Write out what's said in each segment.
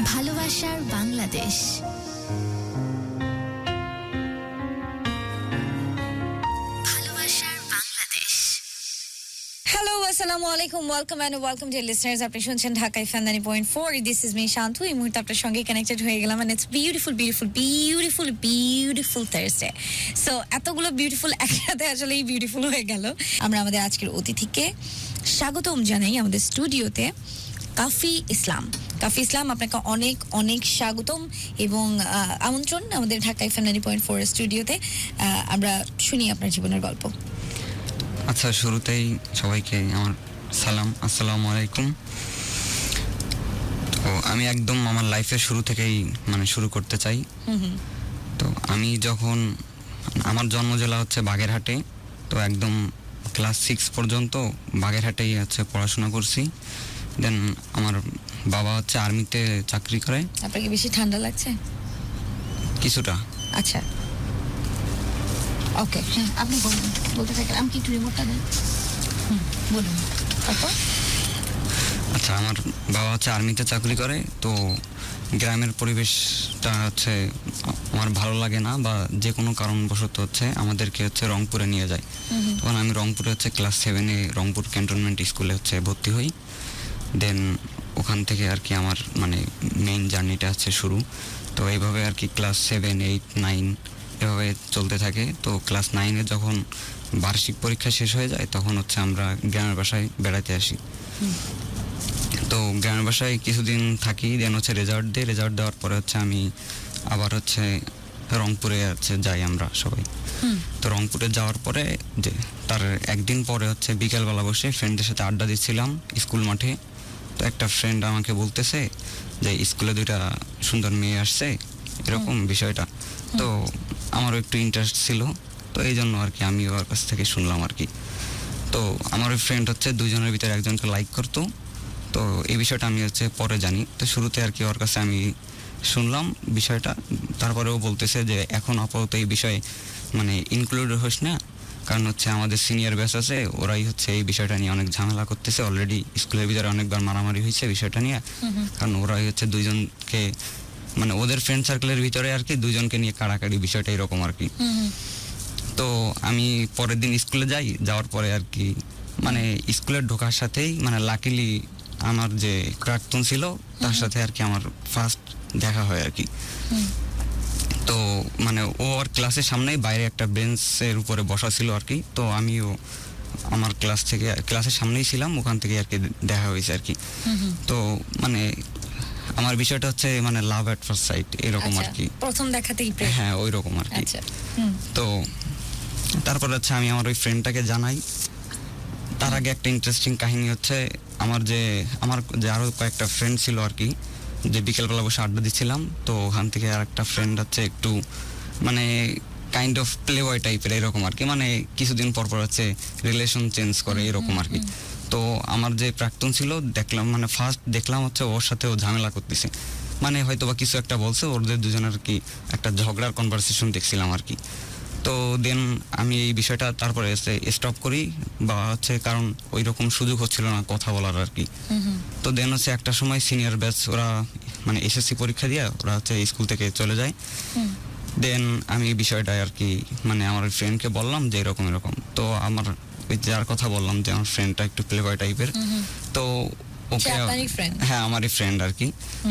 ভালোবাসার বাংলাদেশ। ভালোবাসার বাংলাদেশ। হ্যালো, আসসালামু আলাইকুম, ওয়েলকাম ডিয়ার লিসনার্স। আপনি শুনছেন Dhaka FM 90.4। This is me Shantu. এই মুহূর্তে আপনার সঙ্গে কানেক্টেড হয়ে গেলাম, and it's beautiful Thursday. So এতগুলো বিউটিফুল একসাথে আসলে বিউটিফুল হয়ে গেল। আমরা আমাদের আজকের অতিথিকে স্বাগতম জানাই আমাদের স্টুডিওতে। কাফি ইসলাম, আপনাকে অনেক অনেক স্বাগতম এবং আমন্ত্রণ আমাদের ঢাকা এফএম 90.4 স্টুডিওতে। আমরা শুনি আপনার জীবনের গল্প। আচ্ছা, শুরুতেই সবাইকে আমার সালাম, আসসালামু আলাইকুম। তো আমি একদম আমার লাইফের শুরু থেকেই শুরু করতে চাই। তো আমি যখন আমার জন্ম জেলা হচ্ছে বাগেরহাটে, তো একদম ক্লাস 6 পর্যন্ত বাগেরহাটেই পড়াশোনা করছি। দেন আমার বাবা আর্মিতে চাকরি করে। আপনাকে বেশি ঠান্ডা লাগছে? কিছুটা। আচ্ছা, ওকে, হ্যাঁ, আপনি বলতে থাকেন। আমি কি একটু রিমোটটা দেন? বলুন। তারপর আচ্ছা, আমার বাবা আর্মিতে চাকরি করে। তো গ্রামের পরিবেশটা আমার ভালো লাগে না, বা যে কোনো কারণবশত আমাদেরকে রংপুরে নিয়ে যায়। তখন আমি রংপুরে ক্লাস 7-এ রংপুর ক্যান্টনমেন্ট স্কুলে ভর্তি হই। দেন ওখান থেকে আমার মেইন জার্নিটা শুরু। তো এইভাবে ক্লাস 7, 8, 9 এভাবে চলতে থাকে। তো ক্লাস 9-এ যখন বার্ষিক পরীক্ষা শেষ হয়ে যায়, তখন আমরা গ্রামের বাসায় বেড়াতে আসি। তো গ্রামের বাসায় কিছুদিন থাকি। দেন রেজাল্ট দেওয়ার পরে আমি আবার রংপুরে যাই আমরা সবাই। তো রংপুরে যাওয়ার পরে তার একদিন পরে বিকেলবেলা বসে ফ্রেন্ডদের সাথে আড্ডা দিচ্ছিলাম স্কুল মাঠে। তো একটা ফ্রেন্ড আমাকে বলতেছে যে স্কুলে 2টা সুন্দর মেয়ে আসছে, এরকম বিষয়টা। তো আমারও একটু ইন্টারেস্ট ছিল, তো এই জন্য আমি ওর কাছ থেকে শুনলাম। তো আমার ওই ফ্রেন্ড 2জনের ভিতরে একজনকে লাইক করতো। তো এই বিষয়টা আমি পরে জানি। তো শুরুতে ওর কাছে আমি শুনলাম বিষয়টা। তারপরেও বলতেছে যে এখন আপাতত এই বিষয়ে ইনক্লুড হোস না, কারণ আমাদের সিনিয়র ব্যাচ আছে, ওরাই এই বিষয়টা নিয়ে অনেক ঝামেলা করতেছে। অলরেডি স্কুলের ভিতরে অনেকবার মারামারি হয়েছে বিষয়টা নিয়ে, কারণ ওরাই 2জনকে ওদের ফ্রেন্ড সার্কেলের ভিতরে 2জনকে নিয়ে কাড়াকাড়ি বিষয়টা এরকম। তো আমি পরের দিন স্কুলে যাওয়ার পরে স্কুলে ঢোকার সাথেই লাকিলি আমার যে প্রাক্তন ছিল তার সাথে আমার ফার্স্ট দেখা হয়। তো ও আর ক্লাসের সামনেই বাইরে একটা বেঞ্চের উপরে বসা ছিল। তো আমিও আমার ক্লাসের সামনেই ছিলাম, ওখান থেকে দেখা হয়েছে। তো আমার বিষয়টা লাভ এট ফার্স্ট সাইট এরকম। প্রথম দেখাতেই প্রেম? হ্যাঁ, ওই রকম। তো তারপরে আমি আমার ওই ফ্রেন্ডটাকে জানাই। তার আগে একটা ইন্টারেস্টিং কাহিনী আমার যে আরো কয়েকটা ফ্রেন্ড ছিল যে বিকেলবেলা বসে আড্ডা দিচ্ছিলাম। তো ওখান থেকে আর একটা ফ্রেন্ড একটু কাইন্ড অফ প্লে বয় টাইপের এরকম। কিছুদিন পর রিলেশন চেঞ্জ করে এরকম। তো আমার যে প্রাক্তন ছিল দেখলাম, ফার্স্ট দেখলাম ওর সাথে ও ঝামেলা করতেছে, হয়তো বা কিছু একটা বলছে। ওদের দুজনের একটা ঝগড়ার কনভারসেশন দেখছিলাম। তো দেন আমি এই বিষয়টা তারপরে স্টপ করি, বা কারণ ওই রকম সুযোগ হচ্ছিল না কথা বলার। তো দেন একটা সময় সিনিয়র ব্যাচ ওরা এসএসসি পরীক্ষা দিয়ে ওরা স্কুল থেকে চলে যায়। দেন আমি এই বিষয়টা আমার ফ্রেন্ডকে বললাম যে এরকম। তো আমার ওই যার কথা বললাম যে আমার ফ্রেন্ডটা একটু প্লে বয় টাইপের, তো ওকে, হ্যাঁ, আমারই ফ্রেন্ড।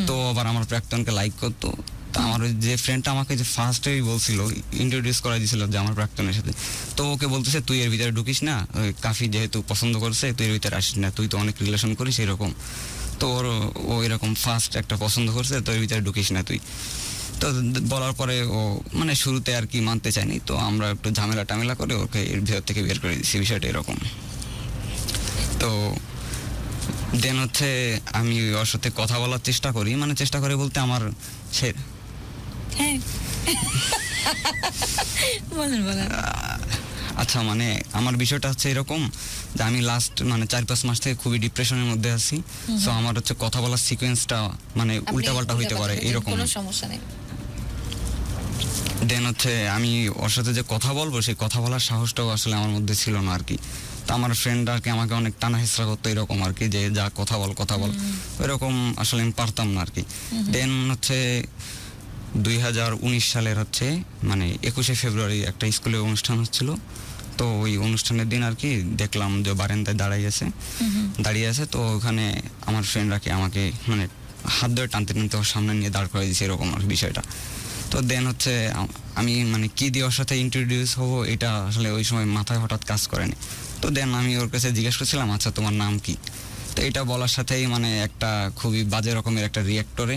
তো আবার আমার প্রাক্তনকে লাইক করতো। আমার ওই যে ফ্রেন্ডটা আমাকে যে ফার্স্টেই বলছিল, ইন্ট্রোডিউস করা দিয়েছিল যে আমার প্রাক্তনের সাথে, তো ওকে বলতেছে তুই এর ভিতরে ঢুকিস না, ওই কাফি যেহেতু পছন্দ করছে তুই এর ভিতরে আসিস না, তুই তো অনেক রিলেশন করিস এরকম। তো ও এরকম ফার্স্ট একটা পছন্দ করছে, তো এর ভিতরে ঢুকিস না তুই। তো বলার পরে ও শুরুতে মানতে চায়নি। তো আমরা একটু ঝামেলা টামেলা করে ওকে এর ভিতর থেকে বের করে দিচ্ছি, বিষয়টা এরকম। তো দেন আমি ওর সাথে কথা বলার চেষ্টা করি, চেষ্টা করে বলতে আমার আচ্ছা, আমার বিষয়টা এরকম যে আমি লাস্ট 4-5 মাস থেকে খুবই ডিপ্রেশনের মধ্যে আছি। সো আমার কথা বলার সিকোয়েন্সটা উল্টাপাল্টা হইতে পারে এরকম। কোনো সমস্যা নেই। দেন আমি ওর সাথে যে কথা বলবো, সেই কথা বলার সাহসটাও আসলে আমার মধ্যে ছিল না। তো তো আমার ফ্রেন্ড আর কি আমাকে অনেক টানা হেঁচড়া করতো এরকম আর কি, যে যা কথা বল ওইরকম আসলে আমি পারতাম না আর কি। দেন হচ্ছে 2019 সালের হচ্ছে মানে 21শে ফেব্রুয়ারি একটা স্কুলে অনুষ্ঠান হচ্ছিল। তো ওই অনুষ্ঠানের দিন আর কি দেখলাম যে বারান্দায় দাঁড়িয়ে আছে। তো ওখানে আমার ফ্রেন্ডরা কি আমাকে মানে হাত ধরে টানতে টানতে ওর সামনে নিয়ে দাঁড় করাই দিয়েছে এরকম আর কি বিষয়টা। তো দেন হচ্ছে আমি মানে কি দিয়ে ওর সাথে ইন্ট্রোডিউস হবো এটা আসলে ওই সময় মাথায় হঠাৎ কাজ করেনি। তো দেন আমি ওর কাছে জিজ্ঞেস করছিলাম, আচ্ছা তোমার নাম কি? তো এটা বলার সাথেই মানে একটা খুবই বাজে রকমের একটা রিয়েক্টরে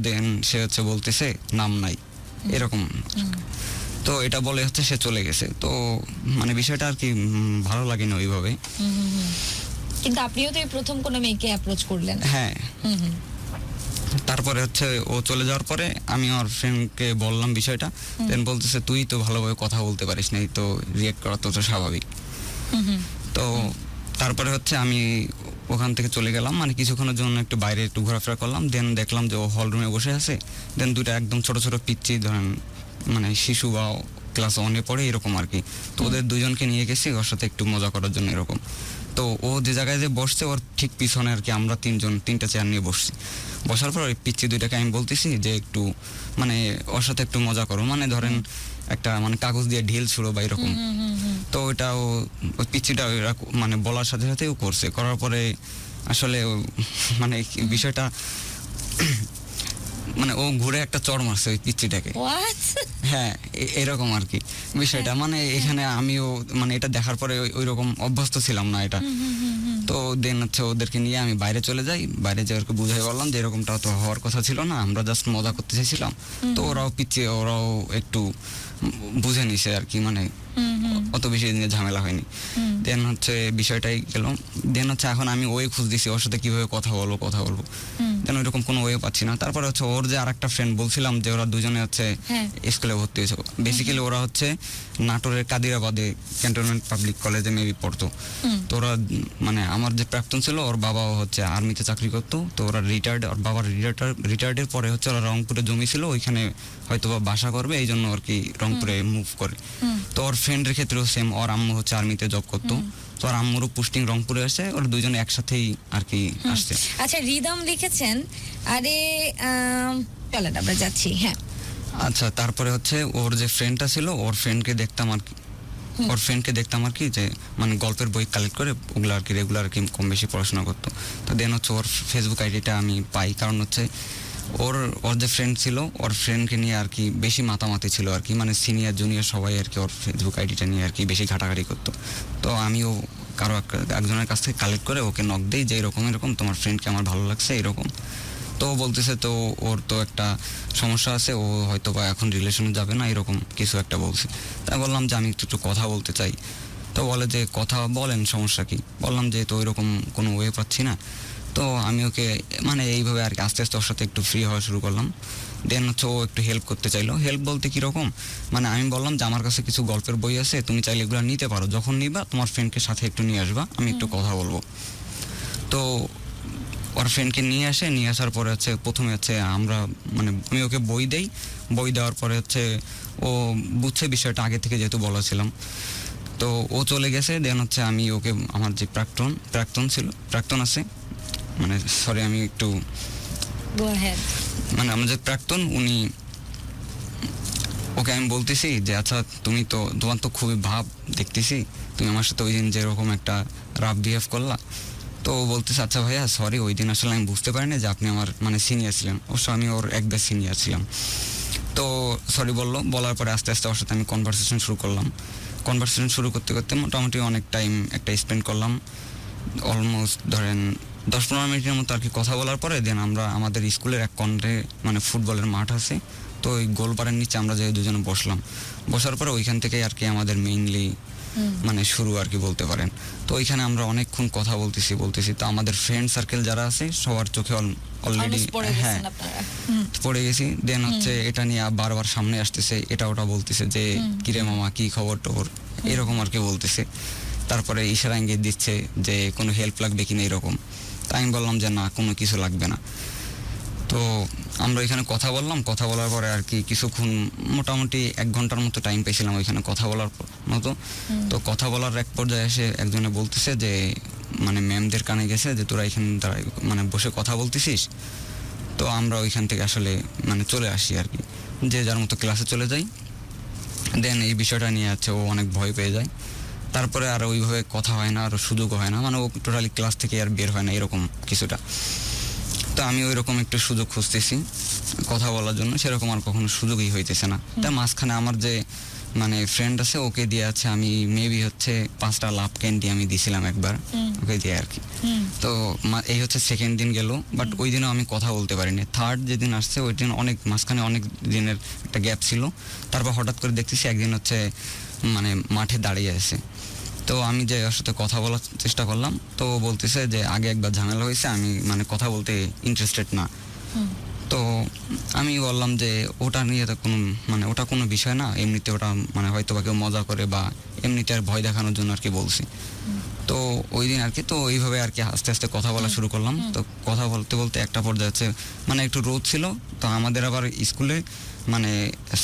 দেন সে হচ্ছে বলতেছে নাম নাই এরকম। তো এটা বলে হচ্ছে সে চলে গেছে। তো মানে বিষয়টা আর কি ভালো লাগেনি ওইভাবে। কিন্তু আপনিও তো এই প্রথম কোনো মেয়েকে অ্যাপ্রোচ করলেন। হ্যাঁ, তারপরে হচ্ছে ও চলে যাওয়ার পরে আমি আমার ফ্রেন্ডকে বললাম বিষয়টা। দেন বলতেছে তুই তো ভালোভাবে কথা বলতে পারিস না, তো রিয়েক্ট করা তো স্বাভাবিক। তো তারপরে হচ্ছে আমি ওখান থেকে চলে গেলাম, মানে কিছুক্ষণের জন্য একটু বাইরে একটু ঘোরাফেরা করলাম। দেন দেখলাম যে ও হল রুমে বসে আছে। দেন দুইটা একদম ছোট ছোট পিচ্চি ধরেন মানে শিশু বা ক্লাস 1-এ পড়ে এরকম আর কি। তো ওদের দুজনকে নিয়ে গেছি ওর সাথে একটু মজা করার জন্য এরকম। তো ও যে জায়গায় যে বসছে ওর ঠিক পিছনে আর কি আমরা তিনটা চেয়ার নিয়ে বসছি। বসার পর ওই পিচ্চি দুইটাকে আমি বলতেছি যে একটু মানে ওর সাথে একটু মজা করো, মানে ধরেন একটা মানে কাগজ দিয়ে ঢিল ছুড়ো বা এরকম। তো ওইটা ওই পিচ্চিটা মানে বলার সাথে সাথে ও করার পরে আসলে মানে বিষয়টা মানে ও ঘুরে একটা চড় মারছে ওই পিচ্চিটাকে। হ্যাঁ, এরকম আর কি বিষয়টা। মানে এখানে আমিও মানে এটা দেখার পরে ওই রকম অভ্যস্ত ছিলাম না এটা। তো দেন হচ্ছে ওদেরকে নিয়ে আমি বাইরে চলে যাই। বাইরে যে ওকে বুঝাই বললাম যে এরকমটা তো হওয়ার কথা ছিল না, আমরা জাস্ট মজা করতে চাইছিলাম। তো ওরাও একটু বুঝে নিছে আর কি, মানে অত বেশি দিনে ঝামেলা হয়নি। দেন হচ্ছে বিষয়টাই গেল। দেন হচ্ছে এখন আমি ওয়ে খুঁজ দিছি ওর সাথে কিভাবে কথা বলবো। দেন ওইরকম কোনো ওয়ে পাচ্ছি না। তারপরে হচ্ছে ওর যে আর একটা ফ্রেন্ড বলছিলাম যে ওরা দুজনে হচ্ছে স্কুলে ভর্তি হয়েছে। বেসিক্যালি ওরা হচ্ছে নাটোরের কাদিরাবাদে ক্যান্টনমেন্ট পাবলিক কলেজে মেবি পড়তো। তো ওরা মানে আমার যে প্রাক্তন ছিল ওর বাবাও হচ্ছে আর্মিতে চাকরি করতো। তো ওরা রিটায়ার্ড, ওর বাবার রিটায়ার্ডের পরে হচ্ছে ওরা রংপুরে জমি ছিল, ওইখানে হয়তো বা বাসা করবে এই জন্য আর কি রংপুরে মুভ করে। তো ওর ফ্রেন্ডের ক্ষেত্রেও সেম, ওর আম্মু হচ্ছে আর্মিতে জব করতো। তো আর আম্মুরও পোস্টিং রংপুরে আসে, ওরা দুজনে একসাথেই আর কি আসছে। আচ্ছা, রিদম লিখেছেন। আরে চলেন আমরা যাচ্ছি। হ্যাঁ, আচ্ছা, তারপরে হচ্ছে ওর যে ফ্রেন্ডটা ছিল ওর ফ্রেন্ডকে দেখতাম আর কি যে মানে গল্পের বই কালেক্ট করে ওগুলো আর কি রেগুলার আর কি কম বেশি পড়াশোনা করতো। তো দেন হচ্ছে ওর ফেসবুক আইডিটা আমি পাই, কারণ হচ্ছে ওর যে ফ্রেন্ড ছিল ওর ফ্রেন্ডকে নিয়ে আর কি বেশি মাতামাতি ছিল আর কি, মানে সিনিয়র জুনিয়র সবাই আর কি ওর ফেসবুক আইডিটা নিয়ে আর কি বেশি ঘাটাঘাটি করতো। তো আমিও কারো একজনের কাছ থেকে কালেক্ট করে ওকে নক দেই যে এরকম তোমার ফ্রেন্ডকে আমার ভালো লাগছে এরকম। তো বলতেছে তো ওর তো একটা সমস্যা আছে, ও হয়তো বা এখন রিলেশনে যাবে না এরকম কিছু একটা বলছে। তাই বললাম যে আমি একটু কথা বলতে চাই। তো বলে যে কথা বলেন, সমস্যা কি? বললাম যে তো ওইরকম কোনো ওয়ে পাচ্ছি না। তো আমি ওকে মানে এইভাবে আর কি আস্তে আস্তে ওর সাথে একটু ফ্রি হওয়া শুরু করলাম। দেন হচ্ছে ও একটু হেল্প করতে চাইলো। হেল্প বলতে কীরকম, মানে আমি বললাম যে আমার কাছে কিছু গল্পের বই আছে, তুমি চাইলে এগুলো নিতে পারো, যখন নিবা তোমার ফ্রেন্ডকে সাথে একটু নিয়ে আসবা, আমি একটু কথা বলবো। তো ওর ফ্রেন্ডকে নিয়ে আসার পরে হচ্ছে প্রথমে হচ্ছে আমি ওকে বই দেওয়ার পরে হচ্ছে ও বুঝছে বিষয়টা আগে থেকে যেহেতু বলা ছিলাম। তো ও চলে গেছে। দেন হচ্ছে আমি ওকে আমার যে প্রাক্তন আছে, মানে সরি আমি একটু মানে আমার যে প্রাক্তন উনি, ওকে আমি বলতেছি যে আচ্ছা তোমার তো খুবই ভাব দেখতেছি, তুমি আমার সাথে ওই দিন যেরকম একটা রাফ বিহেভ করলা। তো বলতেছে আচ্ছা ভাইয়া সরি, ওই দিন আসলে আমি বুঝতে পারিনি যে আপনি আমার মানে সিনিয়র ছিলেন। অবশ্য আমি ওর একবার সিনিয়র ছিলাম। তো সরি বলার পরে আস্তে আস্তে ওর সাথে আমি কনভারসেশন শুরু করতে মোটামুটি অনেক টাইম একটা স্পেন্ড করলাম। অলমোস্ট ধরেন 10-15 মিনিটের মতো আর কি কথা বলার পরে দেন আমরা আমাদের স্কুলের এক কর্নারে মানে ফুটবলের মাঠ আছে, তো ওই গোলবারের নিচে আমরা যে দুজনে বসার পরে ওইখান থেকে আর কি আমাদের মেইনলি মানে শুরু আর কি বলতে পারেন। তো ওইখানে আমরা অনেকক্ষণ কথা বলতেছি। তো আমাদের ফ্রেন্ড সার্কেল যারা আছে সবার চোখে অলরেডি হ্যাঁ পড়ে গেছি। দেন হচ্ছে এটা নিয়ে বারবার সামনে আসতেছে, এটা ওটা বলতেছে যে কিরে মামা কি খবর টবর এরকম আর কি বলতেছে। তারপরে ইশারা ইঙ্গিত দিচ্ছে যে কোনো হেল্প লাগবে কিনা এরকম। তাই আমি বললাম যে না, কোনো কিছু লাগবে না। তো আমরা ওইখানে কথা বললাম, কথা বলার পরে আর কি কিছুক্ষণ মোটামুটি 1 ঘন্টার মতো টাইম পেয়েছিলাম ওইখানে কথা বলার মতো। তো কথা বলার এক পর্যায়ে এসে একজনে বলতেছে যে মানে ম্যামদের কানে গেছে যে তোরা এখানে দাঁড়ায় মানে বসে কথা বলতেছিস। তো আমরা ওইখান থেকে আসলে মানে চলে আসি আর কি, যে যার মতো ক্লাসে চলে যাই। দেন এই বিষয়টা নিয়ে আছে ও অনেক ভয় পেয়ে যায়। তারপরে আর ওইভাবে কথা হয় না, আর সুযোগও হয় না, মানে ও টোটালি ক্লাস থেকে আর বের হয় না এরকম কিছুটা। তো আমি ওই রকম একটু সুযোগ খুঁজতেছি কথা বলার জন্য, সেরকম আর কখনো সুযোগই হইতেছে না। তার মাঝখানে আমার যে মানে ফ্রেন্ড আছে ওকে দিয়ে আছে, আমি মেবি হচ্ছে 5টা লাভ ক্যান্ডি আমি দিছিলাম একবার ওকে দিয়ে আর কি। তো এই হচ্ছে সেকেন্ড দিন গেল, বাট ওই দিনও আমি কথা বলতে পারিনি। থার্ড যেদিন আসছে ওই দিন অনেক মাঝখানে অনেক দিনের একটা গ্যাপ ছিল। তারপর হঠাৎ করে দেখতেছি একদিন হচ্ছে মানে মাঠে দাঁড়িয়ে আছে। তো আমি যে ওর সাথে কথা বলার চেষ্টা করলাম, তো ও বলতেছে যে আগে একবার ঝামেলা হয়েছে, আমি মানে কথা বলতে ইন্টারেস্টেড না। তো আমি বললাম যে ওটা নিয়ে তো কোনো মানে ওটা কোনো বিষয় না, এমনিতে ওটা মানে হয়তো বা কেউ মজা করে বা এমনিতে আর ভয় দেখানোর জন্য আর কি বলছি। তো ওই দিন আর কি তো এইভাবে আর কি আস্তে আস্তে কথা বলা শুরু করলাম। তো কথা বলতে বলতে একটা পর্যায়ে হচ্ছে মানে একটু রোদ ছিল। তো আমাদের আবার স্কুলে মানে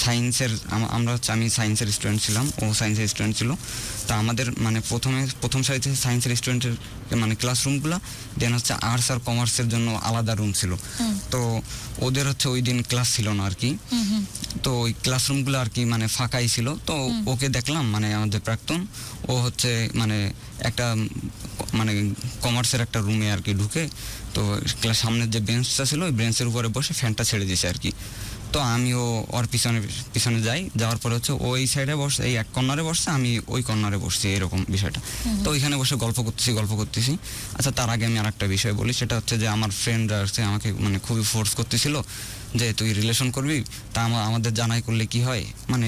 সায়েন্সের আমরা হচ্ছে আমি সায়েন্সের স্টুডেন্ট ছিলাম, ও সায়েন্সের স্টুডেন্ট ছিল। তো আমাদের মানে প্রথম সারিতে সায়েন্সের স্টুডেন্টের মানে ক্লাসরুমগুলো, দেন হচ্ছে আর্টস আর কমার্সের জন্য আলাদা রুম ছিল। তো ওদের হচ্ছে ওই দিন ক্লাস ছিল না আর কি। তো ওই ক্লাসরুমগুলো আর কি মানে ফাঁকাই ছিল। তো ওকে দেখলাম মানে আমাদের প্রাক্তন, ও হচ্ছে মানে একটা মানে কমার্সের একটা রুমে আর কি ঢুকে, তো ক্লাস সামনের যে বেঞ্চটা ছিল ওই বেঞ্চের উপরে বসে ফ্যানটা ছেড়ে দিয়েছে আর কি। তো আমিও ওর পিছনে যাই, যাওয়ার পরে হচ্ছে ও এই সাইডে বসে, এই এক কর্নারে বসছে, আমি ওই কর্নারে বসছি, এরকম বিষয়টা। তো ওইখানে বসে গল্প করতেছি। আচ্ছা, তার আগে আমি আর একটা বিষয় বলি, সেটা হচ্ছে যে আমার ফ্রেন্ডরা হচ্ছে আমাকে মানে খুবই ফোর্স করতেছিল যে তুই রিলেশন করবি, তা আমাদের জানাই করলে কি হয়, মানে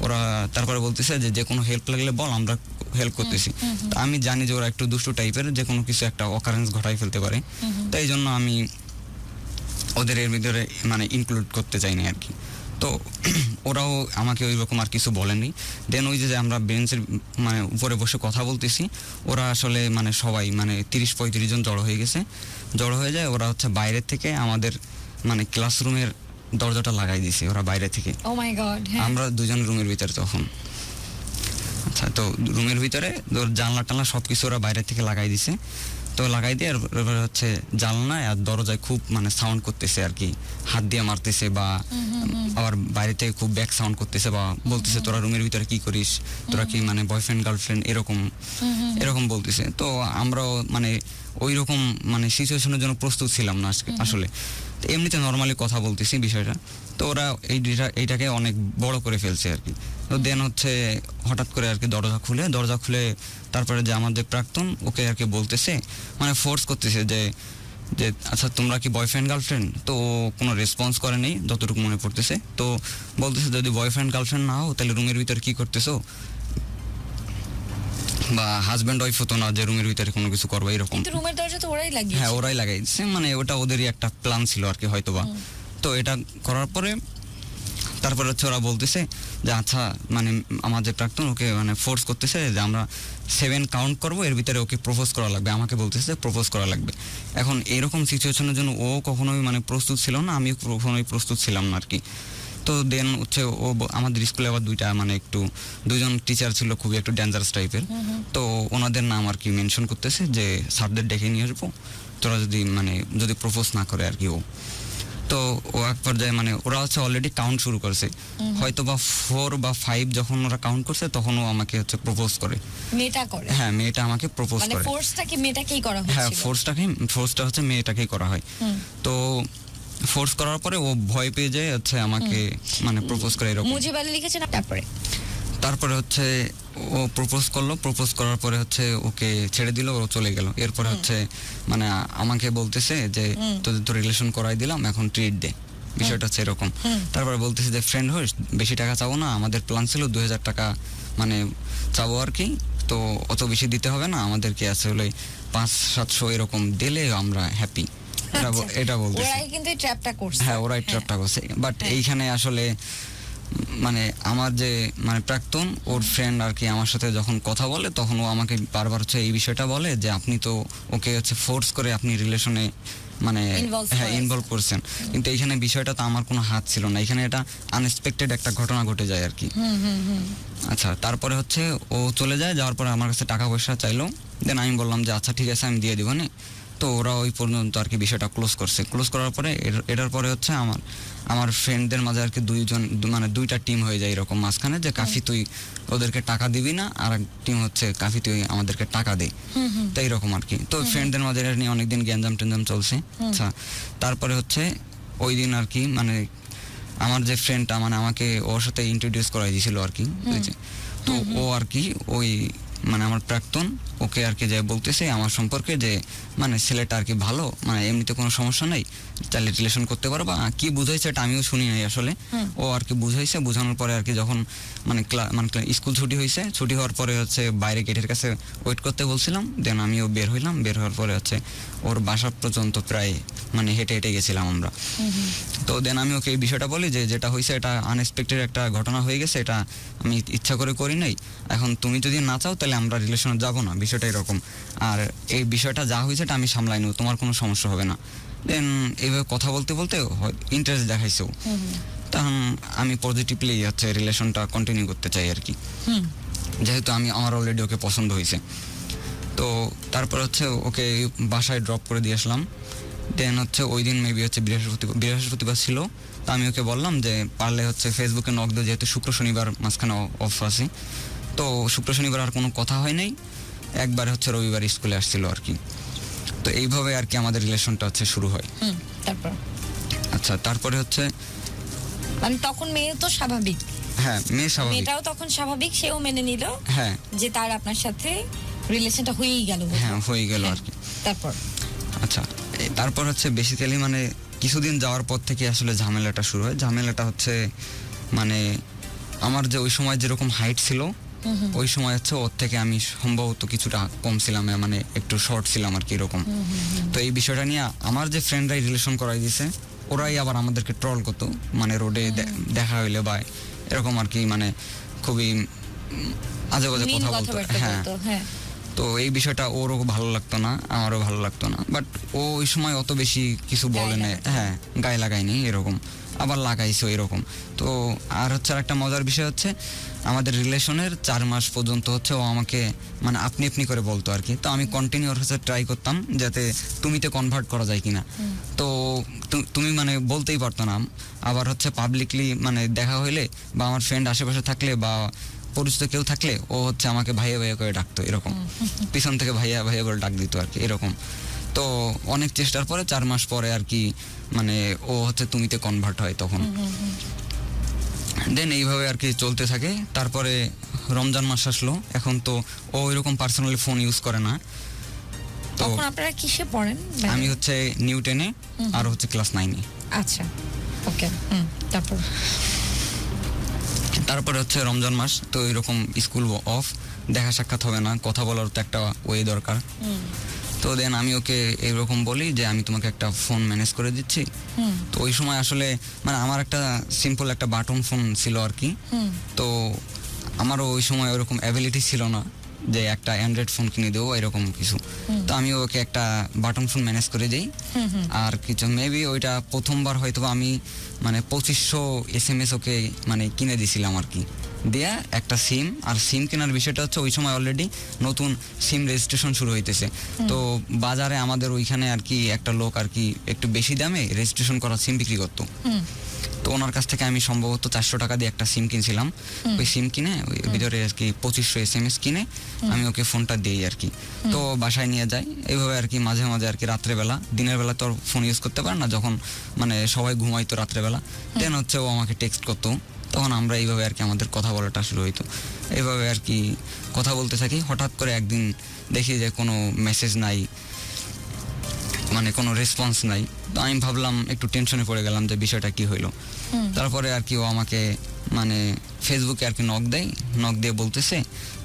ওরা তারপরে বলতেছে যে কোনো হেল্প লাগলে বল, আমরা হেল্প করতেছি। তো আমি জানি যে ওরা একটু দুষ্টু টাইপের, যে কোনো কিছু একটা অকারেন্স ঘটাই ফেলতে পারে। তো এই জন্য আমি ওদের এর ভিতরে মানে ইনক্লুড করতে চাইনি আর কি। তো ওরাও আমাকে ওই রকম আর কিছু বলেনি। দেন ওই যে আমরা বেঞ্চের মানে উপরে বসে কথা বলতেছি, ওরা আসলে মানে সবাই মানে 30-35 জন জড়ো হয়ে যায়। ওরা হচ্ছে বাইরের থেকে আমাদের মানে ক্লাসরুমের দরজাটা লাগাই দিয়েছে ওরা বাইরে থেকে। ও মাই গড। আমরা দুজন রুমের ভিতরে তখন। আচ্ছা, তো রুমের ভিতরে জানলা টানলা সবকিছু ওরা বাইরে থেকে লাগাই দিছে। তো লাগাই দিয়ে এবার হচ্ছে জানলায় আর দরজায় খুব মানে সাউন্ড করতেছে আর কি, হাত দিয়ে মারতেছে বা আবার বাইরে থেকে খুব ব্যাক সাউন্ড করতেছে বা বলতেছে তোরা রুমের ভিতরে কি করিস, তোরা কি মানে বয়ফ্রেন্ড গার্লফ্রেন্ড এরকম বলতেছে। তো আমরাও মানে ওই রকম মানে সিচুয়েশনের জন্য প্রস্তুত ছিলাম না আসলে। এমনিতে নর্মালি কথা বলতেছি বিষয়টা, তো ওরা এইটাকে অনেক বড় করে ফেলছে আর কি। তো দেন হচ্ছে হঠাৎ করে আর কি দরজা খুলে তারপরে যে আমাদের প্রাক্তন ওকে আর কি বলতেছে, মানে ফোর্স করতেছে যে আচ্ছা তোমরা কি বয়ফ্রেন্ড গার্লফ্রেন্ড। তো কোনো রেসপন্স করে নেই যতটুকু মনে পড়তেছে। তো বলতেছে যদি বয়ফ্রেন্ড গার্লফ্রেন্ড না হও তাহলে রুমের ভিতরে কি করতেছো, বা হাজব্যান্ড ওয়াইফ হতো না যে রুমের ভিতরে কোনো কিছু করবে এরকম। রুমের দরজা তো ওরাই লাগিয়েছে। হ্যাঁ, ওরাই লাগাইছে, মানে ওটা ওদেরই একটা প্ল্যান ছিল আর কি হয়তোবা। তো এটা করার পরে তারপরে হচ্ছে ওরা বলতেছে যে আচ্ছা মানে আমাদের প্রাক্তন ওকে মানে ফোর্স করতেছে যে আমরা 7 কাউন্ট করবো, এর ভিতরে ওকে প্রপোজ করা লাগবে, আমাকে বলতেছে প্রপোজ করা লাগবে। এখন এরকম সিচুয়েশনের জন্য ও কখনোই মানে প্রস্তুত ছিল না, আমিও কখনোই প্রস্তুত ছিলাম না আর কি। তো দেন হচ্ছে ও আমাদের স্কুলে আবার দুজন টিচার ছিল খুবই একটু ডেঞ্জারাস টাইপের। তো ওনাদের নাম আর কি মেনশন করতেছে যে স্যারদের ডেকে নিয়ে আসবো, তোরা যদি প্রপোজ না করে আর কি ও। তো ও এক পর্যায়ে মানে ওরা হচ্ছে অলরেডি কাউন্ট শুরু করছে, হয়তো বা 4 বা 5 যখন ওরা কাউন্ট করছে তখন ও আমাকে হচ্ছে প্রপোজ করে। হ্যাঁ, মেয়েটা আমাকে প্রপোজ করে। মানে ফোর্সটা কি মেয়েটাকেই করা হয়েছিল? হ্যাঁ, ফোর্সটা হচ্ছে মেয়েটাকেই করা হয়। তো ফোর্স করার পরে ও ভয় পেয়ে যায় হচ্ছে আমাকে মানে প্রপোজ করে এরকম। মুজিব আলী লিখেছেন। তারপরে হচ্ছে ও প্রপোজ করার পরে হচ্ছে ওকে ছেড়ে দিল, ও চলে গেল। এরপরে হচ্ছে মানে আমাকে বলতেছে যে তোদের তো রিলেশন করাই দিলাম, এখন ট্রিট দে, বিষয়টা হচ্ছে এরকম। তারপরে বলতেছে যে ফ্রেন্ড হোস, বেশি টাকা চাবো না, আমাদের প্ল্যান ছিল 2000 টাকা মানে চাবো আর কি। তো অত বেশি দিতে হবে না, আমাদেরকে আসলে 500-700 এরকম দিলে আমরা হ্যাপি, এটা বলতেছে। ওরাই কিন্তু ট্র্যাপটা করছে। হ্যাঁ, ওরাই ট্র্যাপটা করছে। বাট এইখানে আসলে মানে আমার যে মানে প্রাক্তন ওর ফ্রেন্ড আর কি আমার সাথে যখন কথা বলে তখন ও আমাকে বারবার হচ্ছে এই বিষয়টা বলে যে আপনি তো ওকে হচ্ছে ফোর্স করে আপনি রিলেশনে মানে Involve হ্যাঁ করেছেন। ইনভলভ করছেন, কিন্তু এইখানে বিষয়টা তো আমার কোনো হাত ছিল না, এখানে এটা আনএক্সপেক্টেড একটা ঘটনা ঘটে যায় আর কি। আচ্ছা, তারপরে হচ্ছে ও চলে যায়, যাওয়ার পরে আমার কাছে টাকা পয়সা চাইলো, দেন আমি বললাম যে আচ্ছা ঠিক আছে আমি দিয়ে দিব নি। তো ওরা ওই পর্যন্ত আর কি বিষয়টা ক্লোজ করছে। ক্লোজ করার পরে এটার পরে হচ্ছে আমার ফ্রেন্ডদের মাঝে আর কি মানে দুইটা টিম হয়ে যায় এরকম মাঝখানে, যে কাফি তুই ওদেরকে টাকা দিবি না, আর এক টিম হচ্ছে কাফি তুই আমাদেরকে টাকা দে। তো এইরকম আর কি। তো ফ্রেন্ডদের মাঝে এটা নিয়ে অনেকদিন গ্যাঞ্জাম টেঞ্জাম চলছে। আচ্ছা, তারপরে হচ্ছে ওই দিন আর কি মানে আমার যে ফ্রেন্ডটা মানে আমাকে ওর সাথে ইন্ট্রোডিউস করাই দিয়েছিল আর কি, বুঝেছে? তো ও আর কি ওই মানে আমার প্রাক্তন ওকে আর কি যে বলতেছে আমার সম্পর্কে যে মানে ছেলেটা আর কি ভালো, মানে এমনিতে কোনো সমস্যা নাই, চাইলে রিলেশন করতে পারো, বা কি বুঝাইছে এটা আমিও শুনি নাই আসলে। ও আর কি বুঝাইছে, বোঝানোর পরে আর কি যখন মানে স্কুল ছুটি হয়েছে, ছুটি হওয়ার পরে হচ্ছে বাইরে গেটের কাছে ওয়েট করতে বলছিলাম, দেন আমিও বের হইলাম। বের হওয়ার পরে হচ্ছে ওর বাসা পর্যন্ত প্রায় মানে হেঁটে হেঁটে গেছিলাম আমরা। তো দেন আমি ওকে এই বিষয়টা বলি যে যেটা হয়েছে এটা আনএক্সপেক্টেড একটা ঘটনা হয়ে গেছে, এটা আমি ইচ্ছা করে করি নাই, এখন তুমি যদি না চাও তাহলে আমরা রিলেশনে যাবো না, বিষয়টা এরকম। আর এই বিষয়টা যা হয়েছে এটা আমি সামলাই নেব, তোমার কোনো সমস্যা হবে না। দেন এইভাবে কথা বলতে বলতে ইন্টারেস্ট দেখাইছে ও। তখন আমি পজিটিভলি হচ্ছে রিলেশনটা কন্টিনিউ করতে চাই আর কি, যেহেতু আমার অলরেডি ওকে পছন্দ হয়েছে। তো তারপর হচ্ছে ওকে বাসায় ড্রপ করে দিয়ে আসলাম। দেন হচ্ছে ওই দিন মেবি হচ্ছে বৃহস্পতিবার ছিল। তো আমি ওকে বললাম যে পারলে হচ্ছে ফেসবুকে নক দিয়ে, যেহেতু শুক্র শনিবার মাঝখানে অফ আছে, তো শুক্র শনিবার আর কোনো কথা হয় নাই, একবার হচ্ছে রবিবার স্কুলে আসছিল আর কি। তো এইভাবে আর কি আমাদের রিলেশনটা হচ্ছে শুরু হয়। তারপর আচ্ছা, তারপরে হচ্ছে মানে তখন মেয়ে তো স্বাভাবিক, হ্যাঁ মেয়ে স্বাভাবিক, মেয়েটাও তখন স্বাভাবিক, সেও মেনে নিল হ্যাঁ যে তার আপনার সাথে রিলেশনটা হয়েই গেল। হ্যাঁ হয়ে গেল আর কি। তারপর আচ্ছা, তারপর হচ্ছে বেসিক্যালি মানে কিছুদিন যাওয়ার পর থেকে আসলে ঝামেলাটা শুরু হয়। ঝামেলাটা হচ্ছে মানে আমার যে ওই সময় যেরকম হাইট ছিল, ওই সময় হচ্ছে ওর থেকে আমি সম্ভবত কিছুটা কম ছিলাম, মানে একটু শর্ট ছিলাম আর কি এরকম। তো এই বিষয়টা নিয়ে আমার যে ফ্রেন্ডরাই রিলেশন করাই দিছে, ওরাই আবার আমাদেরকে ট্রল করতো, মানে রোডে দেখা হইলে বা এরকম আর কি, মানে খুবই আজে বাজে কথা বলতো। হ্যাঁ, হ্যাঁ। তো এই বিষয়টা ওরও ভালো লাগতো না, আমারও ভালো লাগতো না, বাট ও ওই সময় অত বেশি কিছু বলে না। হ্যাঁ, গায়ে লাগায়নি এরকম, আবার লাগাইছে এরকম। তো আর হচ্ছে আর একটা মজার বিষয় হচ্ছে আমাদের রিলেশনের 4 মাস পর্যন্ত হচ্ছে ও আমাকে মানে আপনি আপনি করে বলতো আর কি। তো আমি কন্টিনিউ ওর কাছে ট্রাই করতাম যাতে তুমিতে কনভার্ট করা যায় কিনা। তো তুমি মানে বলতেই পারতো না। আবার হচ্ছে পাবলিকলি মানে দেখা হইলে বা আমার ফ্রেন্ড আশেপাশে থাকলে বা পরিচিত কেউ থাকলে ও হচ্ছে আমাকে ভাইয়া ভাইয়া করে ডাকতো এরকম, পিছন থেকে ভাইয়া ভাইয়া করে ডাক দিত আর কি এরকম। তো অনেক চেষ্টার পরে 4 মাস পরে আর কি মানে ও হচ্ছে তুমিতে কনভার্ট হয় তখন। দেন এইভাবে আর কি চলতে থাকে। তারপরে রমজান মাস আসলো, এখন তো ও এরকম পার্সোনালি ফোন ইউজ করে না। তো তখন আপনারা কিসে পড়েন? আমি হচ্ছে নিউ 10-এ আর হচ্ছে ক্লাস 9-এ। আচ্ছা, ওকে। তারপরে হচ্ছে রমজান মাস, তো এরকম স্কুল অফ, দেখা সাক্ষাৎ হবে না, কথা বলার তো একটা ওয়ে দরকার। তো দেন আমি ওকে এরকম বলি যে আমি তোমাকে একটা ফোন ম্যানেজ করে দিচ্ছি। তো ওই সময় আসলে মানে আমার একটা সিম্পল একটা বাটন ফোন ছিল আর কি। তো আমারও ওই সময় ওরকম অ্যাবিলিটি ছিল না যে একটা অ্যান্ড্রয়েড ফোন কিনে দেবো এরকম কিছু। তো আমি ওকে একটা বাটন ফোন ম্যানেজ করে দিই। আর কিছু মেবি ওইটা প্রথমবার হয়তো আমি মানে 2500 SMS ওকে মানে কিনে দিছিলাম আর কি, দিয়া একটা সিম। আর সিম কেনার বিষয়টা হচ্ছে ওই সময় অলরেডি নতুন সিম রেজিস্ট্রেশন শুরু হইতেছে। তো বাজারে আমাদের ওইখানে আর কি একটা লোক আর কি একটু বেশি দামে রেজিস্ট্রেশন করা সিম বিক্রি করতো। তো ওনার কাছ থেকে আমি সম্ভবত 400 টাকা দিয়ে একটা সিম কিনছিলাম। ওই সিম কিনে ওই ভিতরে আর কি 2500 SMS কিনে আমি ওকে ফোনটা দিই আর কি। তো বাসায় নিয়ে যাই এইভাবে আর কি, মাঝে মাঝে আর কি রাত্রেবেলা, দিনের বেলা তো ফোন ইউজ করতে পারে না, যখন মানে সবাই ঘুমাইতো রাত্রেবেলা, দেন হচ্ছে ও আমাকে টেক্সট করতো, তখন আমরা এইভাবে আর কি আমাদের কথা বলাটা শুরু হইতো। এইভাবে আর কি কথা বলতে থাকি। হঠাৎ করে একদিন দেখি যে কোনো মেসেজ নাই, মানে কোনো রেসপন্স নাই। তো আমি ভাবলাম, একটু টেনশনে পড়ে গেলাম যে বিষয়টা কি হইলো। তারপরে আর কি ও আমাকে মানে ফেসবুকে আর কি নক দিয়ে বলতেছে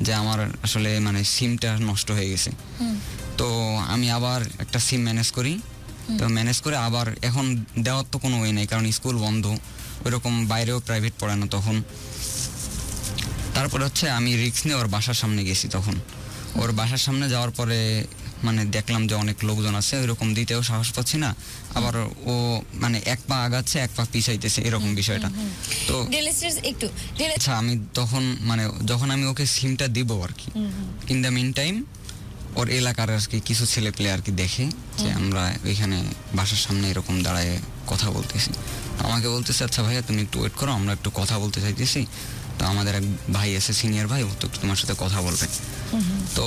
যে আমার আসলে মানে সিমটা নষ্ট হয়ে গেছে। তো আমি আবার একটা সিম ম্যানেজ করি। তো ম্যানেজ করে আবার এখন দেওয়ার তো কোনো ওয়ে নেই, কারণ স্কুল বন্ধ, ওইরকম বাইরেও প্রাইভেট পড়ে না তখন। তারপরে হচ্ছে আমি রিস্ক নিয়ে ওর বাসার সামনে গেছি তখন। ওর বাসার সামনে যাওয়ার পরে মানে দেখলাম যে অনেক লোকজন আছে, ওইরকম দিতেও সাহস পাচ্ছি না, আবার ও মানে এক পা আগাচ্ছে এক পা পিছাইতেছে এরকম বিষয়টা। তো ডেলিস্টার্স একটু আচ্ছা আমি তখন মানে যখন আমি ওকে সিমটা দিব আর কি, ইন দ্য মিন টাইম ওর এলাকার আর কি কিছু ছেলে পেলে আর কি দেখে যে আমরা ওইখানে বাসার সামনে এরকম দাঁড়ায় কথা বলতেছি। তো আমাকে বলতেছে আচ্ছা ভাইয়া তুমি একটু ওয়েট করো, আমরা একটু কথা বলতে চাইতেছি। তো আমাদের এক ভাই আছে সিনিয়র ভাই, ও তো তোমার সাথে কথা বলবে। তো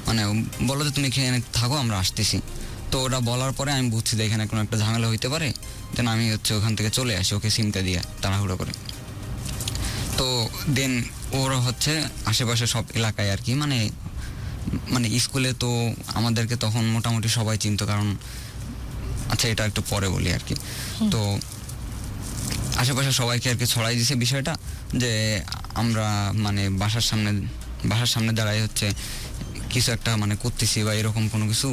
মানে বলো যে তুমি এখানে থাকো আমরা আসতেছি। তো ওরা বলার পরে আমি বুঝছি যে এখানে কোনো একটা ঝামেলা হইতে পারে, দেন আমি হচ্ছে ওখান থেকে চলে আসি ওকে সিমটা দিয়ে তাড়াহুড়ো করে। তো দেন ওরা হচ্ছে আশেপাশে সব এলাকায় আর কি মানে মানে স্কুলে তো আমাদেরকে তখন মোটামুটি সবাই চিনতো, কারণ আচ্ছা এটা একটু পরে বলি আর কি। তো আশেপাশে সবাইকে আর কি ছড়াই দিছে বিষয়টা যে আমরা মানে বাসার সামনে দাঁড়াই হচ্ছে কিছু একটা মানে করতেছি বা এরকম কোনো কিছু।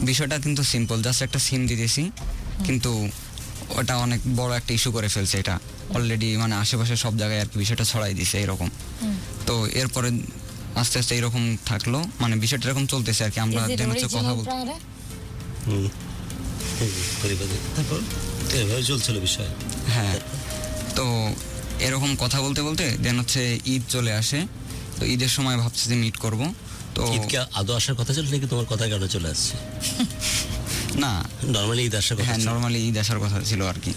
বিষয়টা কিন্তু সিম্পল, জাস্ট একটা সিম দিতেছি, কিন্তু ওটা অনেক বড় একটা ইস্যু করে ফেলছে। এটা অলরেডি মানে আশেপাশে সব জায়গায় আর কি বিষয়টা ছড়াই দিছে এরকম। তো এরপরে আস্তে আস্তে এরকম থাকলো, মানে বিষয়টা এরকম চলতেছে আর কি। আমরা দেন হচ্ছে কথা বলতে তারপর এভাবে চলছিল বিষয়। হ্যাঁ, তো এরকম কথা বলতে বলতে দেন হচ্ছে ঈদ চলে আসে। তো ঈদের সময় ভাবছি যে মিট করব। তো ঈদকে আদৌ আসার কথা ছিল নাকি তোমার কথা কেন চলে আসছে? না, নর্মালি ঈদ আসার কথা হ্যাঁ ছিল। নর্মালি ঈদ আসার কথা ছিল আর কি।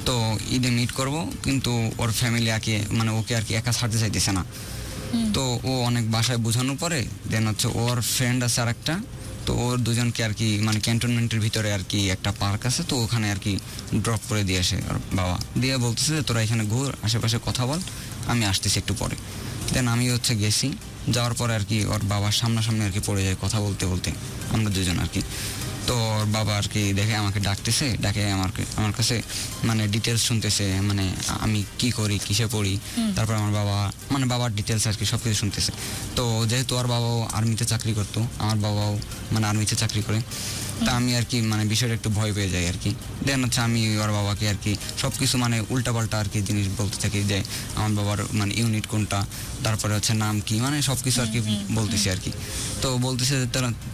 তো ঈদে মিট করব, কিন্তু ওর ফ্যামিলি আগে মানে ওকে আর কি একা ছাড়তে চাইতেছে না। তো ও অনেক বাসায় বোঝানোর পরে দেন হচ্ছে ওর ফ্রেন্ড আছে আর একটা, তো ওর দুজনকে আর কি মানে ক্যান্টনমেন্টের ভিতরে আর কি একটা পার্ক আছে, তো ওখানে আর কি ড্রপ করে দিয়ে আসে ওর বাবা। দিয়ে বলতেছে যে তোরা এখানে ঘুর, আশেপাশে কথা বল, আমি আসতেছি একটু পরে। দেন আমি হচ্ছে গেছি, যাওয়ার পরে আর কি ওর বাবার সামনাসামনি আর কি পড়ে যায় কথা বলতে বলতে আমরা দুজন আর কি। তো ওর বাবা আর কি দেখে আমাকে ডাকে আমার কাছে মানে ডিটেলস শুনতেছে, মানে আমি কি করি, কিসে পড়ি, তারপর আমার বাবার ডিটেলস আর কি সব কিছু শুনতেছে। তো যেহেতু ওর বাবাও আর্মিতে চাকরি করতো, আমার বাবাও মানে আর্মিতে চাকরি করে, তা আমি আর কি মানে বিষয়টা একটু ভয় পেয়ে যাই আর কি। দেন হচ্ছে আমি ওর বাবাকে আর কি সব কিছু মানে উল্টাপাল্টা আর কি জিনিস বলতে থাকি, যে আমার বাবার মানে ইউনিট কোনটা, তারপরে হচ্ছে নাম কি, মানে সব কিছু আর কি বলতেছি আর কি। তো বলতেছে যে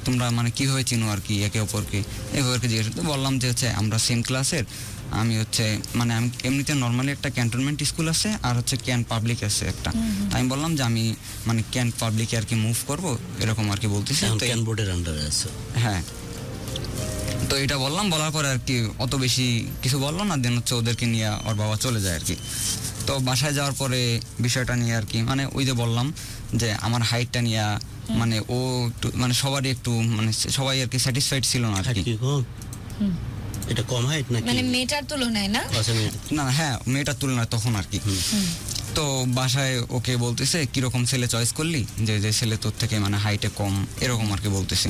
তোমরা মানে কীভাবে চিনো আর কি একে অপরকে, এভাবে আর কি জিজ্ঞেস। তো বললাম যে হচ্ছে আমরা সেম ক্লাসের, আমি হচ্ছে মানে আমি এমনিতে নর্মালি একটা ক্যান্টনমেন্ট স্কুল আছে আর হচ্ছে ক্যান পাবলিক আছে একটা। আমি বললাম যে আমি মানে ক্যান পাবলিকে আর কি মুভ করবো এরকম আর কি বলতেছি। ক্যান বোর্ডের আন্ডারে আছে। হ্যাঁ, তো এটা বলার পরে আর কি অত বেশি কিছু বললো না। দেন হচ্ছে ওদেরকে নিয়ে ওর বাবা চলে যায় আর কি। তো বাসায় যাওয়ার পরে বিষয়টা নিয়ে আর কি মানে ওই যে বললাম যে আমার হাইটটা নিয়ে মানে ও একটু মানে সবারই একটু মানে সবাই আর কি স্যাটিসফাইড ছিল না আর কি। এটা কম হাইট নাকি মানে মেয়েটার তুলনায় না? আচ্ছা, না হ্যাঁ, মেয়েটার তুলনায় তখন আর কি। তো বাসায় ওকে বলতেছে কিরকম ছেলে চয়েস করলি, যে ছেলে তোর থেকে মানে হাইটে কম এরকম আর কি বলতেছে।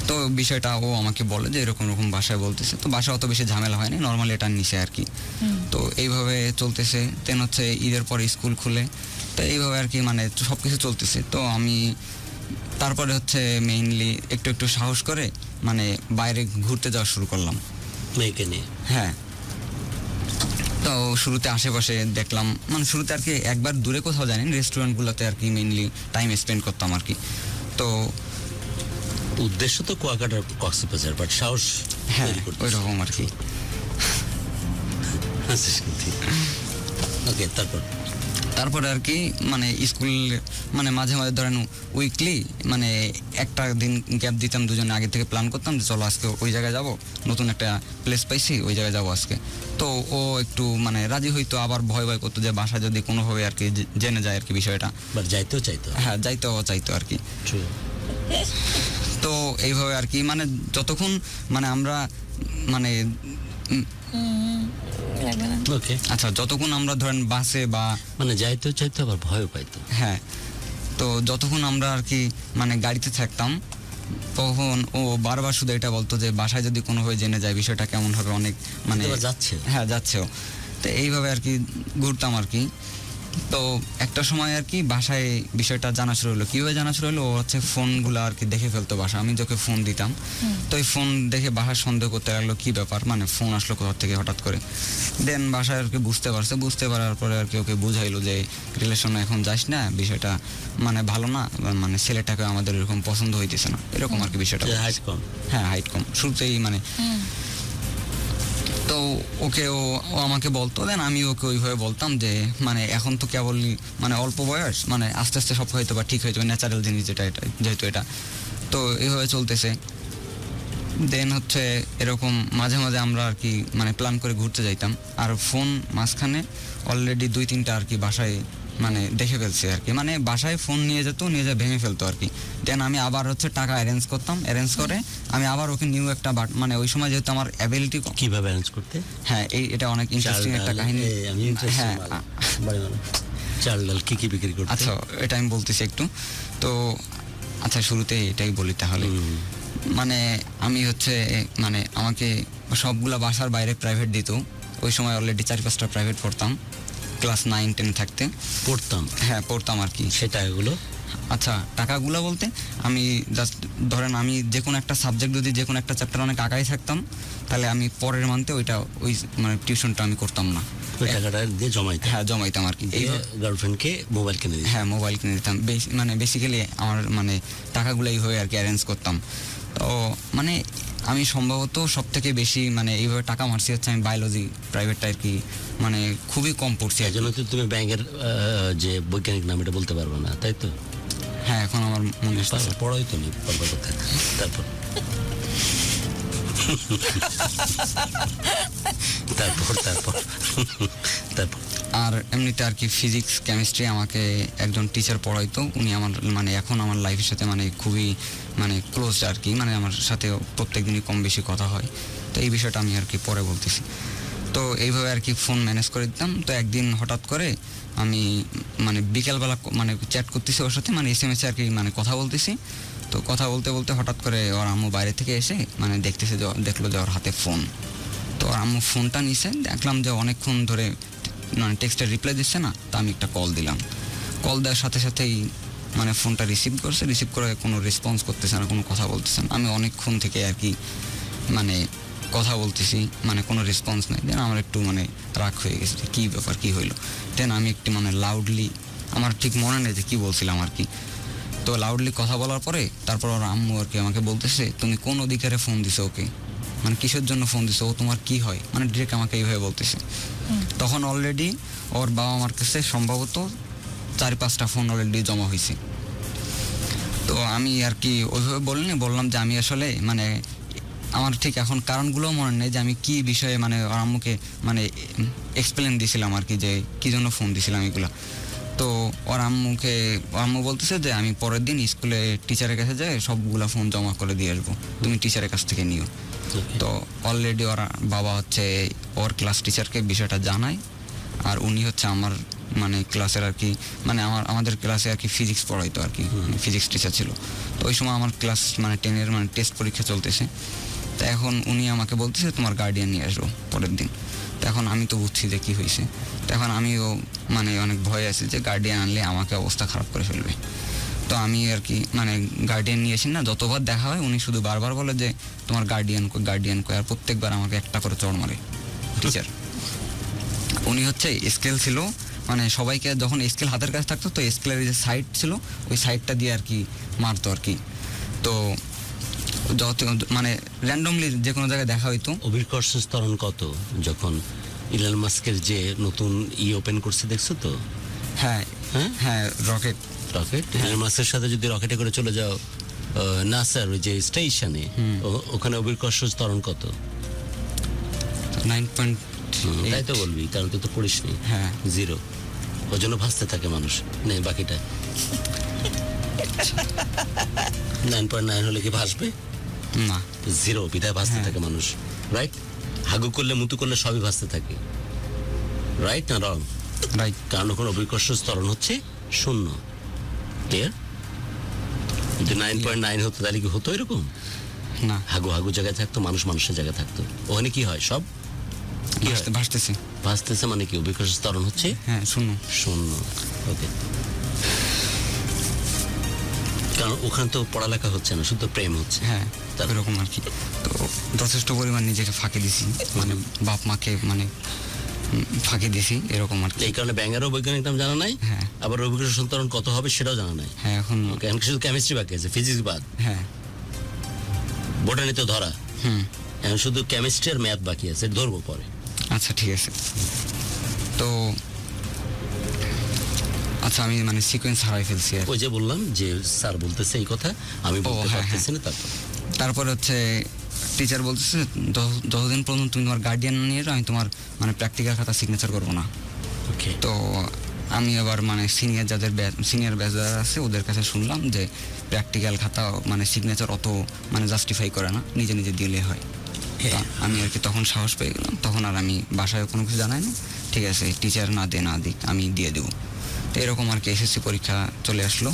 তো বিষয়টা ও আমাকে বলে যে এরকম বাসায় বলতেছে। তো বাসায় অত বেশি ঝামেলা হয়নি, নর্মালি এটা নিচে আর কি। তো এইভাবে চলতেছে। দেন হচ্ছে ঈদের পরে স্কুল খুলে, তো এইভাবে আর কি মানে সব কিছু চলতেছে। তো আমি তারপরে হচ্ছে মেইনলি একটু সাহস করে মানে বাইরে ঘুরতে যাওয়া শুরু করলাম মেয়েকে নিয়ে। হ্যাঁ, তো শুরুতে আশেপাশে দেখলাম, মানে শুরুতে আর কি একবার দূরে কোথাও জানি রেস্টুরেন্টগুলোতে আর কি মেইনলি টাইম স্পেন্ড করতাম আর কি। তো উদ্দেশ্য তো কুয়াকাটার কক্সবাজার, বাট সাহস হ্যাঁ ওই রকম আর কি। ওকে, তারপরে আর কি মানে স্কুল মানে মাঝে মাঝে ধরেন উইকলি মানে একটা দিন গ্যাপ দিতাম, দুজনে আগে থেকে প্ল্যান করতাম যে চলো আজকে ওই জায়গায় যাব, নতুন একটা প্লেস পাইছি ওই জায়গায় যাবো আজকে। তো ও একটু মানে রাজি হইতো, আবার ভয় করতো যে বাসা যদি কোনোভাবে আর কি জেনে যায় আর কি বিষয়টা। যাইতেও চাইতো। হ্যাঁ, যাইতেও চাইতো আর কি। তো এইভাবে আর কি মানে যতক্ষণ মানে আমরা মানে আচ্ছা যতক্ষণ আমরা ধরেন বাসে বা মানে যাইতেও চাইতো আবার ভয়ও পাইতো। হ্যাঁ, তো যতক্ষণ আমরা আর কি মানে গাড়িতে থাকতাম তখন ও বারবার শুধু এটা বলতো যে বাসায় যদি কোনোভাবে জেনে যায় বিষয়টা কেমন হবে, অনেক মানে যাচ্ছে। হ্যাঁ যাচ্ছেও। তো এইভাবে আর কি ঘুরতাম আর কি। তো একটা সময় আর কি বাসায় বিষয়টা জানা শুরু হলো। কীভাবে জানা শুরু হলো, ও হচ্ছে ফোনগুলো আর কি দেখে ফেলতো বাসা। আমি যখন ফোন দিতাম তো এই ফোন দেখে বাসায় সন্দেহ করতে লাগলো কী ব্যাপার, মানে ফোন আসলো কোথা থেকে হঠাৎ করে। দেন বাসায় আর কি বুঝতে পারার পরে আর কি ওকে বুঝাইলো যে রিলেশনে এখন যাস না, বিষয়টা মানে ভালো না, মানে ছেলেটাকে আমাদের এরকম পছন্দ হইতেছে না, এরকম আর কি বিষয়টা। হাইট কম। হ্যাঁ, হাইট কম শুরুতেই মানে। তো ওকে ও আমাকে বলতো, দেন আমি ওকে ওইভাবে বলতাম যে মানে এখন তো কেবলই মানে অল্প বয়স, মানে আস্তে আস্তে সব হয়তো বা ঠিক হয়ে যাবে, ন্যাচারাল জিনিস যেটা, এটা যেহেতু এটা তো এইভাবে চলতেছে। দেন হচ্ছে এরকম মাঝে মাঝে আমরা আর কি মানে প্ল্যান করে ঘুরতে যাইতাম, আর ফোন মাঝখানে অলরেডি 2-3টা আর কি বাসায় মানে দেখে ফেলছে আর কি, মানে বাসায় ফোন নিয়ে যেত, নিয়ে যা ভেঙে ফেলতো আর কি। দেন আমি আবার হচ্ছে টাকা অ্যারেঞ্জ করতাম, অ্যারেঞ্জ করে আমি আবার ওকে নিউ একটা মানে ওই সময় যেহেতু আমার অ্যাবিলিটি। কিভাবে অ্যারেঞ্জ করতে? হ্যাঁ, এটা অনেক ইন্টারেস্টিং একটা কাহিনী। হ্যাঁ, চাল ডাল কি বিক্রি করতে? আচ্ছা, এটা আমি বলতেছি একটু। তো আচ্ছা, শুরুতে এটাই বলি তাহলে। মানে আমি হচ্ছে মানে আমাকে সবগুলা বাসার বাইরে প্রাইভেট দিত। ওই সময় অলরেডি 4-5টা প্রাইভেট পড়তাম ক্লাস 9-10 থাকতে। পড়তাম? হ্যাঁ, পড়তাম আর কি। সে টাকাগুলো? আচ্ছা, টাকাগুলো বলতে আমি জাস্ট ধরেন আমি যে কোনো একটা সাবজেক্ট যদি যে কোনো একটা চ্যাপ্টার অনেক আগাই থাকতাম, তাহলে আমি পরের মান্থে ওই মানে টিউশনটা আমি করতাম না, ওই টাকাটা দিয়ে জমাইতাম? হ্যাঁ, জমাইতাম আর কি। এই গার্লফ্রেন্ডকে মোবাইল কিনে দিই? হ্যাঁ, মোবাইল কিনে দিতাম। মানে বেসিক্যালি আমার মানে টাকাগুলো এইভাবে আর কি অ্যারেঞ্জ করতাম। তো মানে আমি সম্ভবত সব থেকে বেশি মানে এইভাবে টাকা মারছি হচ্ছে আমি বায়োলজি প্রাইভেটটা আর কি, মানে খুবই কম পড়ছি। এই জন্য তো তুমি ব্যাংকের যে বৈজ্ঞানিক নাম এটা বলতে পারবো না, তাই তো? হ্যাঁ, এখন আমার মনে আসছে। পড়াই তো নেই কথা। তারপর তারপর তারপর তারপর আর এমনিতে আর কি ফিজিক্স কেমিস্ট্রি আমাকে একজন টিচার পড়াইতো। উনি আমার মানে এখন আমার লাইফের সাথে মানে খুবই মানে ক্লোজ আর কি, মানে আমার সাথে প্রত্যেক দিনই কম বেশি কথা হয়। তো এই বিষয়টা আমি আর কি পরে বলতেছি। তো এইভাবে আর কি ফোন ম্যানেজ করে দিতাম। তো একদিন হঠাৎ করে আমি মানে বিকেলবেলা মানে চ্যাট করতেছি ওর সাথে, মানে SMS আর কি মানে কথা বলতেছি। তো কথা বলতে বলতে হঠাৎ করে ওর আম্মু বাইরে থেকে এসে মানে দেখলো যে ওর হাতে ফোন। তো ওর আম্মু ফোনটা নিছে, দেখলাম যে অনেকক্ষণ ধরে মানে টেক্সটের রিপ্লাই দিচ্ছে না। তো আমি একটা কল দিলাম, কল দেওয়ার সাথে সাথেই মানে ফোনটা রিসিভ করে কোনো রেসপন্স করতেছে না, কোনো কথা বলতেছে না। আমি অনেকক্ষণ থেকে আর কি মানে কথা বলতেছি, মানে কোনো রেসপন্স নেই। দেন আমার একটু মানে রাগ হয়ে গেছে যে কী ব্যাপার, কী হইলো। দেন আমি একটু মানে লাউডলি, আমার ঠিক মনে নেই যে কী বলছিলাম আর কি। তো লাউডলি কথা বলার পরে তারপর ওর আম্মু আর কি আমাকে বলতেছে, তুমি কোন অধিকারে ফোন দিছো ওকে, মানে কিসের জন্য ফোন দিছো, ও তোমার কি হয়, মানে ডিরেক্ট আমাকে এইভাবে বলতেছে। তখন অলরেডি ওর বাবা মার কাছে সম্ভবত 4-5টা ফোন অলরেডি জমা হয়েছে। তো আমি আর কি ওইভাবে বললাম যে আমি আসলে মানে আমার ঠিক এখন কারণগুলো মনে নেই যে আমি কি বিষয়ে মানে ওর আম্মুকে মানে এক্সপ্লেন দিয়েছিলাম আর কি, যে কী জন্য ফোন দিয়েছিলাম এগুলো। তো ওর আম্মু বলতেছে যে আমি পরের দিন স্কুলে টিচারের কাছে যাই সবগুলা ফোন জমা করে দিয়ে আসবো, তুমি টিচারের কাছ থেকে নিও। তো অলরেডি ওর বাবা হচ্ছে ওর ক্লাস টিচারকে বিষয়টা জানায়, আর উনি হচ্ছে আমার মানে ক্লাসের আর কি মানে আমাদের ক্লাসে আর কি ফিজিক্স পড়াইতো আর কি, ফিজিক্স টিচার ছিল। তো ওই সময় আমার ক্লাস মানে 10-এর মানে টেস্ট পরীক্ষা চলতেছে। তো এখন উনি আমাকে বলতেছে তোমার গার্ডিয়ান নিয়ে আসবো পরের দিন। তো এখন আমি তো বুঝছি যে কী হয়েছে। তো এখন আমিও মানে অনেক ভয় আছে যে গার্ডিয়ান আনলে আমাকে অবস্থা খারাপ করে ফেলবে। তো আমি আর কি মানে গার্ডিয়ান নিয়ে আসি না, যতবার দেখা হয় উনি শুধু বারবার বলে যে তোমার গার্ডিয়ান কই, আর প্রত্যেকবার আমাকে একটা করে চড় মারে টিচার। উনি হচ্ছে স্কেল ছিল, মানে সবাইকে যখন স্কেল হাতের কাছে থাকতো তো স্কেলের যে সাইড ছিল ওই সাইডটা দিয়ে আর কি মারতো আর কি। তো যত মানে র্যান্ডমলি যে কোনো জায়গায় দেখা হইতো। অভিকর্ষ ত্বরণ কত যখন ইলন মাস্কের যে নতুন ওপেন করছে দেখছো তো? হ্যাঁ হ্যাঁ, রকেট ইলন মাস্কের সাথে যদি রকেটে করে চলে যাও নাসার ওই যে স্টেশনে, ওখানে অভিকর্ষ ত্বরণ কত? 9.8। তাই তো বলবি, কারণ তুই তো পড়িসনি। হ্যাঁ, 0। ওই জন্য ভাসতে থাকে মানুষ, নেই বাকিটা 9.9 হলে কি ভাসবে না, 0 বিধায় ভাসতে থাকে মানুষ, রাইট? হাগু করলে মুতু করলে সবই ভাসতে থাকে, রাইট না রং? রাইট। কারণ ওখানে অভিকর্ষ ত্বরণ হচ্ছে 0। ক্লিয়ার? যদি 9.9 হতো তাহলে কি হতো এরকম? না, হাগু জায়গায় থাকতো, মানুষের জায়গায় থাকতো। ওখানে কি হয়? সব কি হয়? ভাসতেছে। ভাসতেছে মানে কি অভিকর্ষ ত্বরণ হচ্ছে? হ্যাঁ, শূন্য। শূন্য। ওকে, কারণ ওখানে তো পড়ালেখা হচ্ছে না, শুধু প্রেম হচ্ছে। হ্যাঁ, তারপর? এরকম আর কি। তো যথেষ্ট পরিমাণ নিজেকে ফাঁকি দিছি, মানে বাপ মাকে মানে ফাঁকি দিছি এরকম আর কি। এই কারণে ব্যাঙেরও বৈজ্ঞানিক নাম জানা নাই, হ্যাঁ। আবার অভিকর্ষ ত্বরণ কত হবে সেটাও জানা নাই। হ্যাঁ, এখন ওকে, এখন শুধু কেমিস্ট্রি বাকি আছে, ফিজিক্স বাদ, হ্যাঁ। বোটানি তো ধরা, হুম। এখন শুধু কেমিস্ট্রি আর ম্যাথ বাকি আছে, এটা ধরবো পরে। আচ্ছা, ঠিক আছে। তো আচ্ছা, আমি মানে সিকোয়েন্স হারাই ফেলছি আর কি। ওই যে বললাম যে স্যার বলতেছে এই কথা, আমি বলতে হ্যাঁ, পারতেছি না। তারপর তারপরে হচ্ছে টিচার বলতেছে যতদিন পর্যন্ত তুমি তোমার গার্ডিয়ান নিয়ে যাও, আমি তোমার মানে প্র্যাকটিক্যাল খাতা সিগনেচার করবো না। ওকে, তো আমি আবার মানে সিনিয়র ব্যাচ যারা আছে ওদের কাছে শুনলাম যে প্র্যাকটিক্যাল খাতা মানে সিগনেচার অত মানে জাস্টিফাই করে না, নিজে নিজে দিলে হয়। তো আমি আর কি তখন সাহস পেয়ে গেলাম, তখন আর আমি বাসায় কোনো কিছু জানাই না, ঠিক আছে টিচার না দিক আমি দিয়ে দেবো। তো এরকম আর কি এসএসসি পরীক্ষা চলে আসলো,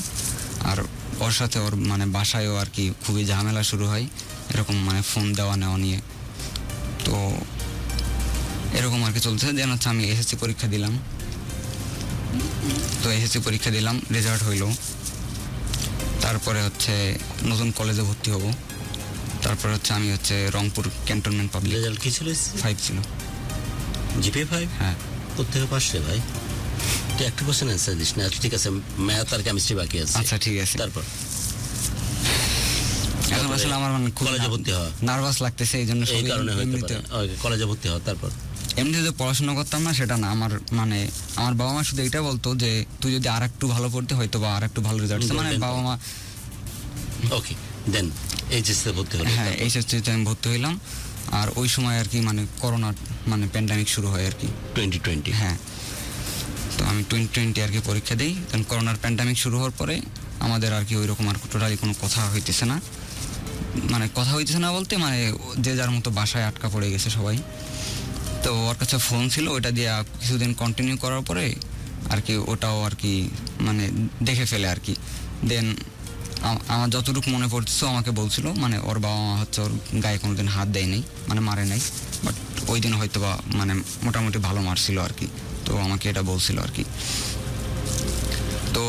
আর ওর সাথে ওর মানে বাসায়ও আর কি খুবই ঝামেলা শুরু হয়, এরকম মানে ফোন দেওয়া নেওয়া নিয়ে। তো এরকম আর কি চলছে। দেন হচ্ছে আমি এসএসসি পরীক্ষা দিলাম। তো এসএসসি পরীক্ষা দিলাম, রেজাল্ট হইলো। তারপরে হচ্ছে নতুন কলেজে ভর্তি হব। তারপরে হচ্ছে আমি হচ্ছে রংপুর ক্যান্টনমেন্ট পাবলিক। রেজাল্ট কি ছিল? 5 ছিল। জিপিএ 5? হ্যাঁ। কোথেকে পাস রে ভাই? তুই একটা কোশ্চেন অ্যান্সার দিস না। ঠিক আছে, ম্যাথ আর কেমিস্ট্রি বাকি আছে। আচ্ছা, ঠিক আছে। তারপর এখন আসলে আমার মানে খুব কলেজে ভর্তি হওয়া, নার্ভাস লাগতেছে, এই জন্য এই কারণে হইতে পারে। ওকে, কলেজে ভর্তি হওয়া। তারপর এমনি যে পড়াশোনা করতাম না সেটা না, আমার মানে আমার বাবা মা শুধু এটা বলতো যে তুই যদি আর একটু ভালো পড়তে হয়তো বা আর একটু ভালো রেজাল্ট, মানে বাবা মা। ওকে, দেন এইচএসসি ভর্তি হলো। হ্যাঁ, এইচএসসিতে আমি ভর্তি হইলাম। আর ওই সময় আর কি মানে করোনা মানে প্যান্ডামিক শুরু হয় আর কি, 2020। হ্যাঁ। তো আমি 2020 আর কি পরীক্ষা দিই। কারণ করোনার প্যান্ডামিক শুরু হওয়ার পরে আমাদের আর কি ওই রকম আর টোটালি কোনো কথা হইতেছে না, মানে কথা হইতেছে না বলতে মানে যে যার মতো বাসায় আটকা পড়ে গেছে সবাই। তো ওর কাছে ফোন ছিল, ওটা দিয়ে কিছুদিন কন্টিনিউ করার পরে আর কি ওটাও আর কি মানে দেখে ফেলে আর কি। দেন আমার যতটুকু মনে পড়তেছে আমাকে বলছিল মানে ওর বাবা মা হচ্ছে ওর গায়ে কোনোদিন হাত দেয় নাই, মানে মারে নাই, বাট ওই দিন হয়তো বা মানে মোটামুটি ভালো মারছিল আর কি। তো আমাকে এটা বলছিল আর কি। তো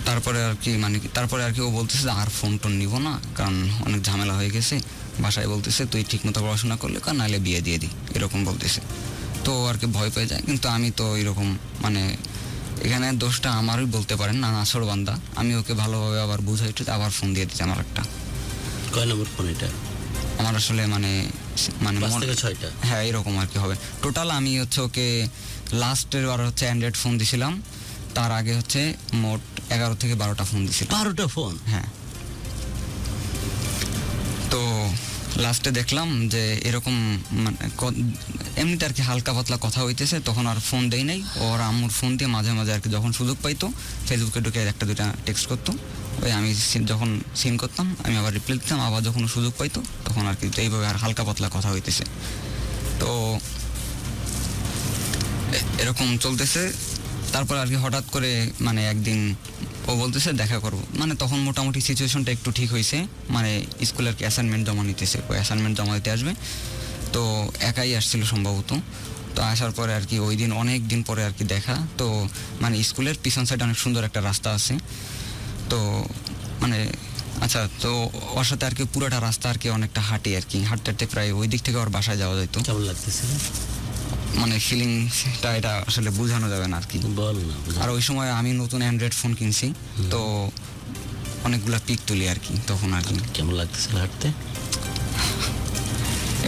তারপরে আর কি মানে তারপরে আর কি ও বলতেছে যে আর ফোন টোন নিব না, কারণ অনেক ঝামেলা হয়ে গেছে। বাসায় বলতেছে তুই ঠিক মতো পড়াশোনা করলে কার, নাহলে বিয়ে দিয়ে দিই, এরকম বলতেছে। তো আর কি ভয় পেয়ে যায়। কিন্তু আমি তো এরকম মানে এখানে দোষটা আমারই বলতে পারেন না, নাছর বান্দা। আমি ওকে ভালোভাবে আবার বুঝাইতে আবার ফোন দিয়ে দিচ্ছি আমার একটা। কয় নম্বর ফোন এটা? আমার আসলে মানে মানে 5 থেকে 6টা। হ্যাঁ, এরকম আর কি হবে টোটাল। আমি হচ্ছে ওকে লাস্টের বার হচ্ছে অ্যান্ড্রয়েড ফোন দিছিলাম, তার আগে হচ্ছে মোট 11 থেকে 12টা ফোন দিছিলাম। 12টা ফোন? হ্যাঁ। তো লাস্টে দেখলাম যে এরকম মানে এমনিতে আর কি হালকা পাতলা কথা হইতেছে, তখন আর ফোন দেই নাই। ওর আম্মুর ফোন দিয়ে মাঝে মাঝে আর কি যখন সুযোগ পাইতো ফেসবুকে ঢুকে একটা দুটা টেক্সট করতো, ওই আমি যখন সিন করতাম আমি আবার রিপ্লাই দিতাম, আবার যখন সুযোগ পাইতো তখন আর কি এইভাবে আর হালকা পাতলা কথা হইতেছে। তো এরকম চলতেছে। তারপর আর কি হঠাৎ করে মানে একদিন ও বলতেছে দেখা করবো, মানে তখন মোটামুটি সিচুয়েশনটা একটু ঠিক হয়েছে, মানে স্কুলের কি অ্যাসাইনমেন্ট জমা নিতেছে, ওই অ্যাসাইনমেন্ট জমা দিতে আসবে। তো একাই আসছিল সম্ভবত। তো আসার পরে আর কি ওই দিন অনেক দিন পরে আর কি দেখা। তো মানে স্কুলের পিছন সাইডে অনেক সুন্দর একটা রাস্তা আছে। তো মানে আচ্ছা, তো ওর সাথে আর কি পুরোটা রাস্তা আর কি অনেকটা হাঁটি আর কি, হাঁটতে হাঁটতে প্রায় ওই দিক থেকে ওর বাসায় যাওয়া যেত। কেমন লাগতেছিল? মানে ফিলিংসটা এটা আসলে বোঝানো যাবে না আর কি। বল না। আর ওই সময় আমি নতুন অ্যান্ড্রয়েড ফোন কিনছি, তো অনেকগুলা পিক তুলি আর কি তখন আর কি। কেমন লাগতেছিল হাঁটতে?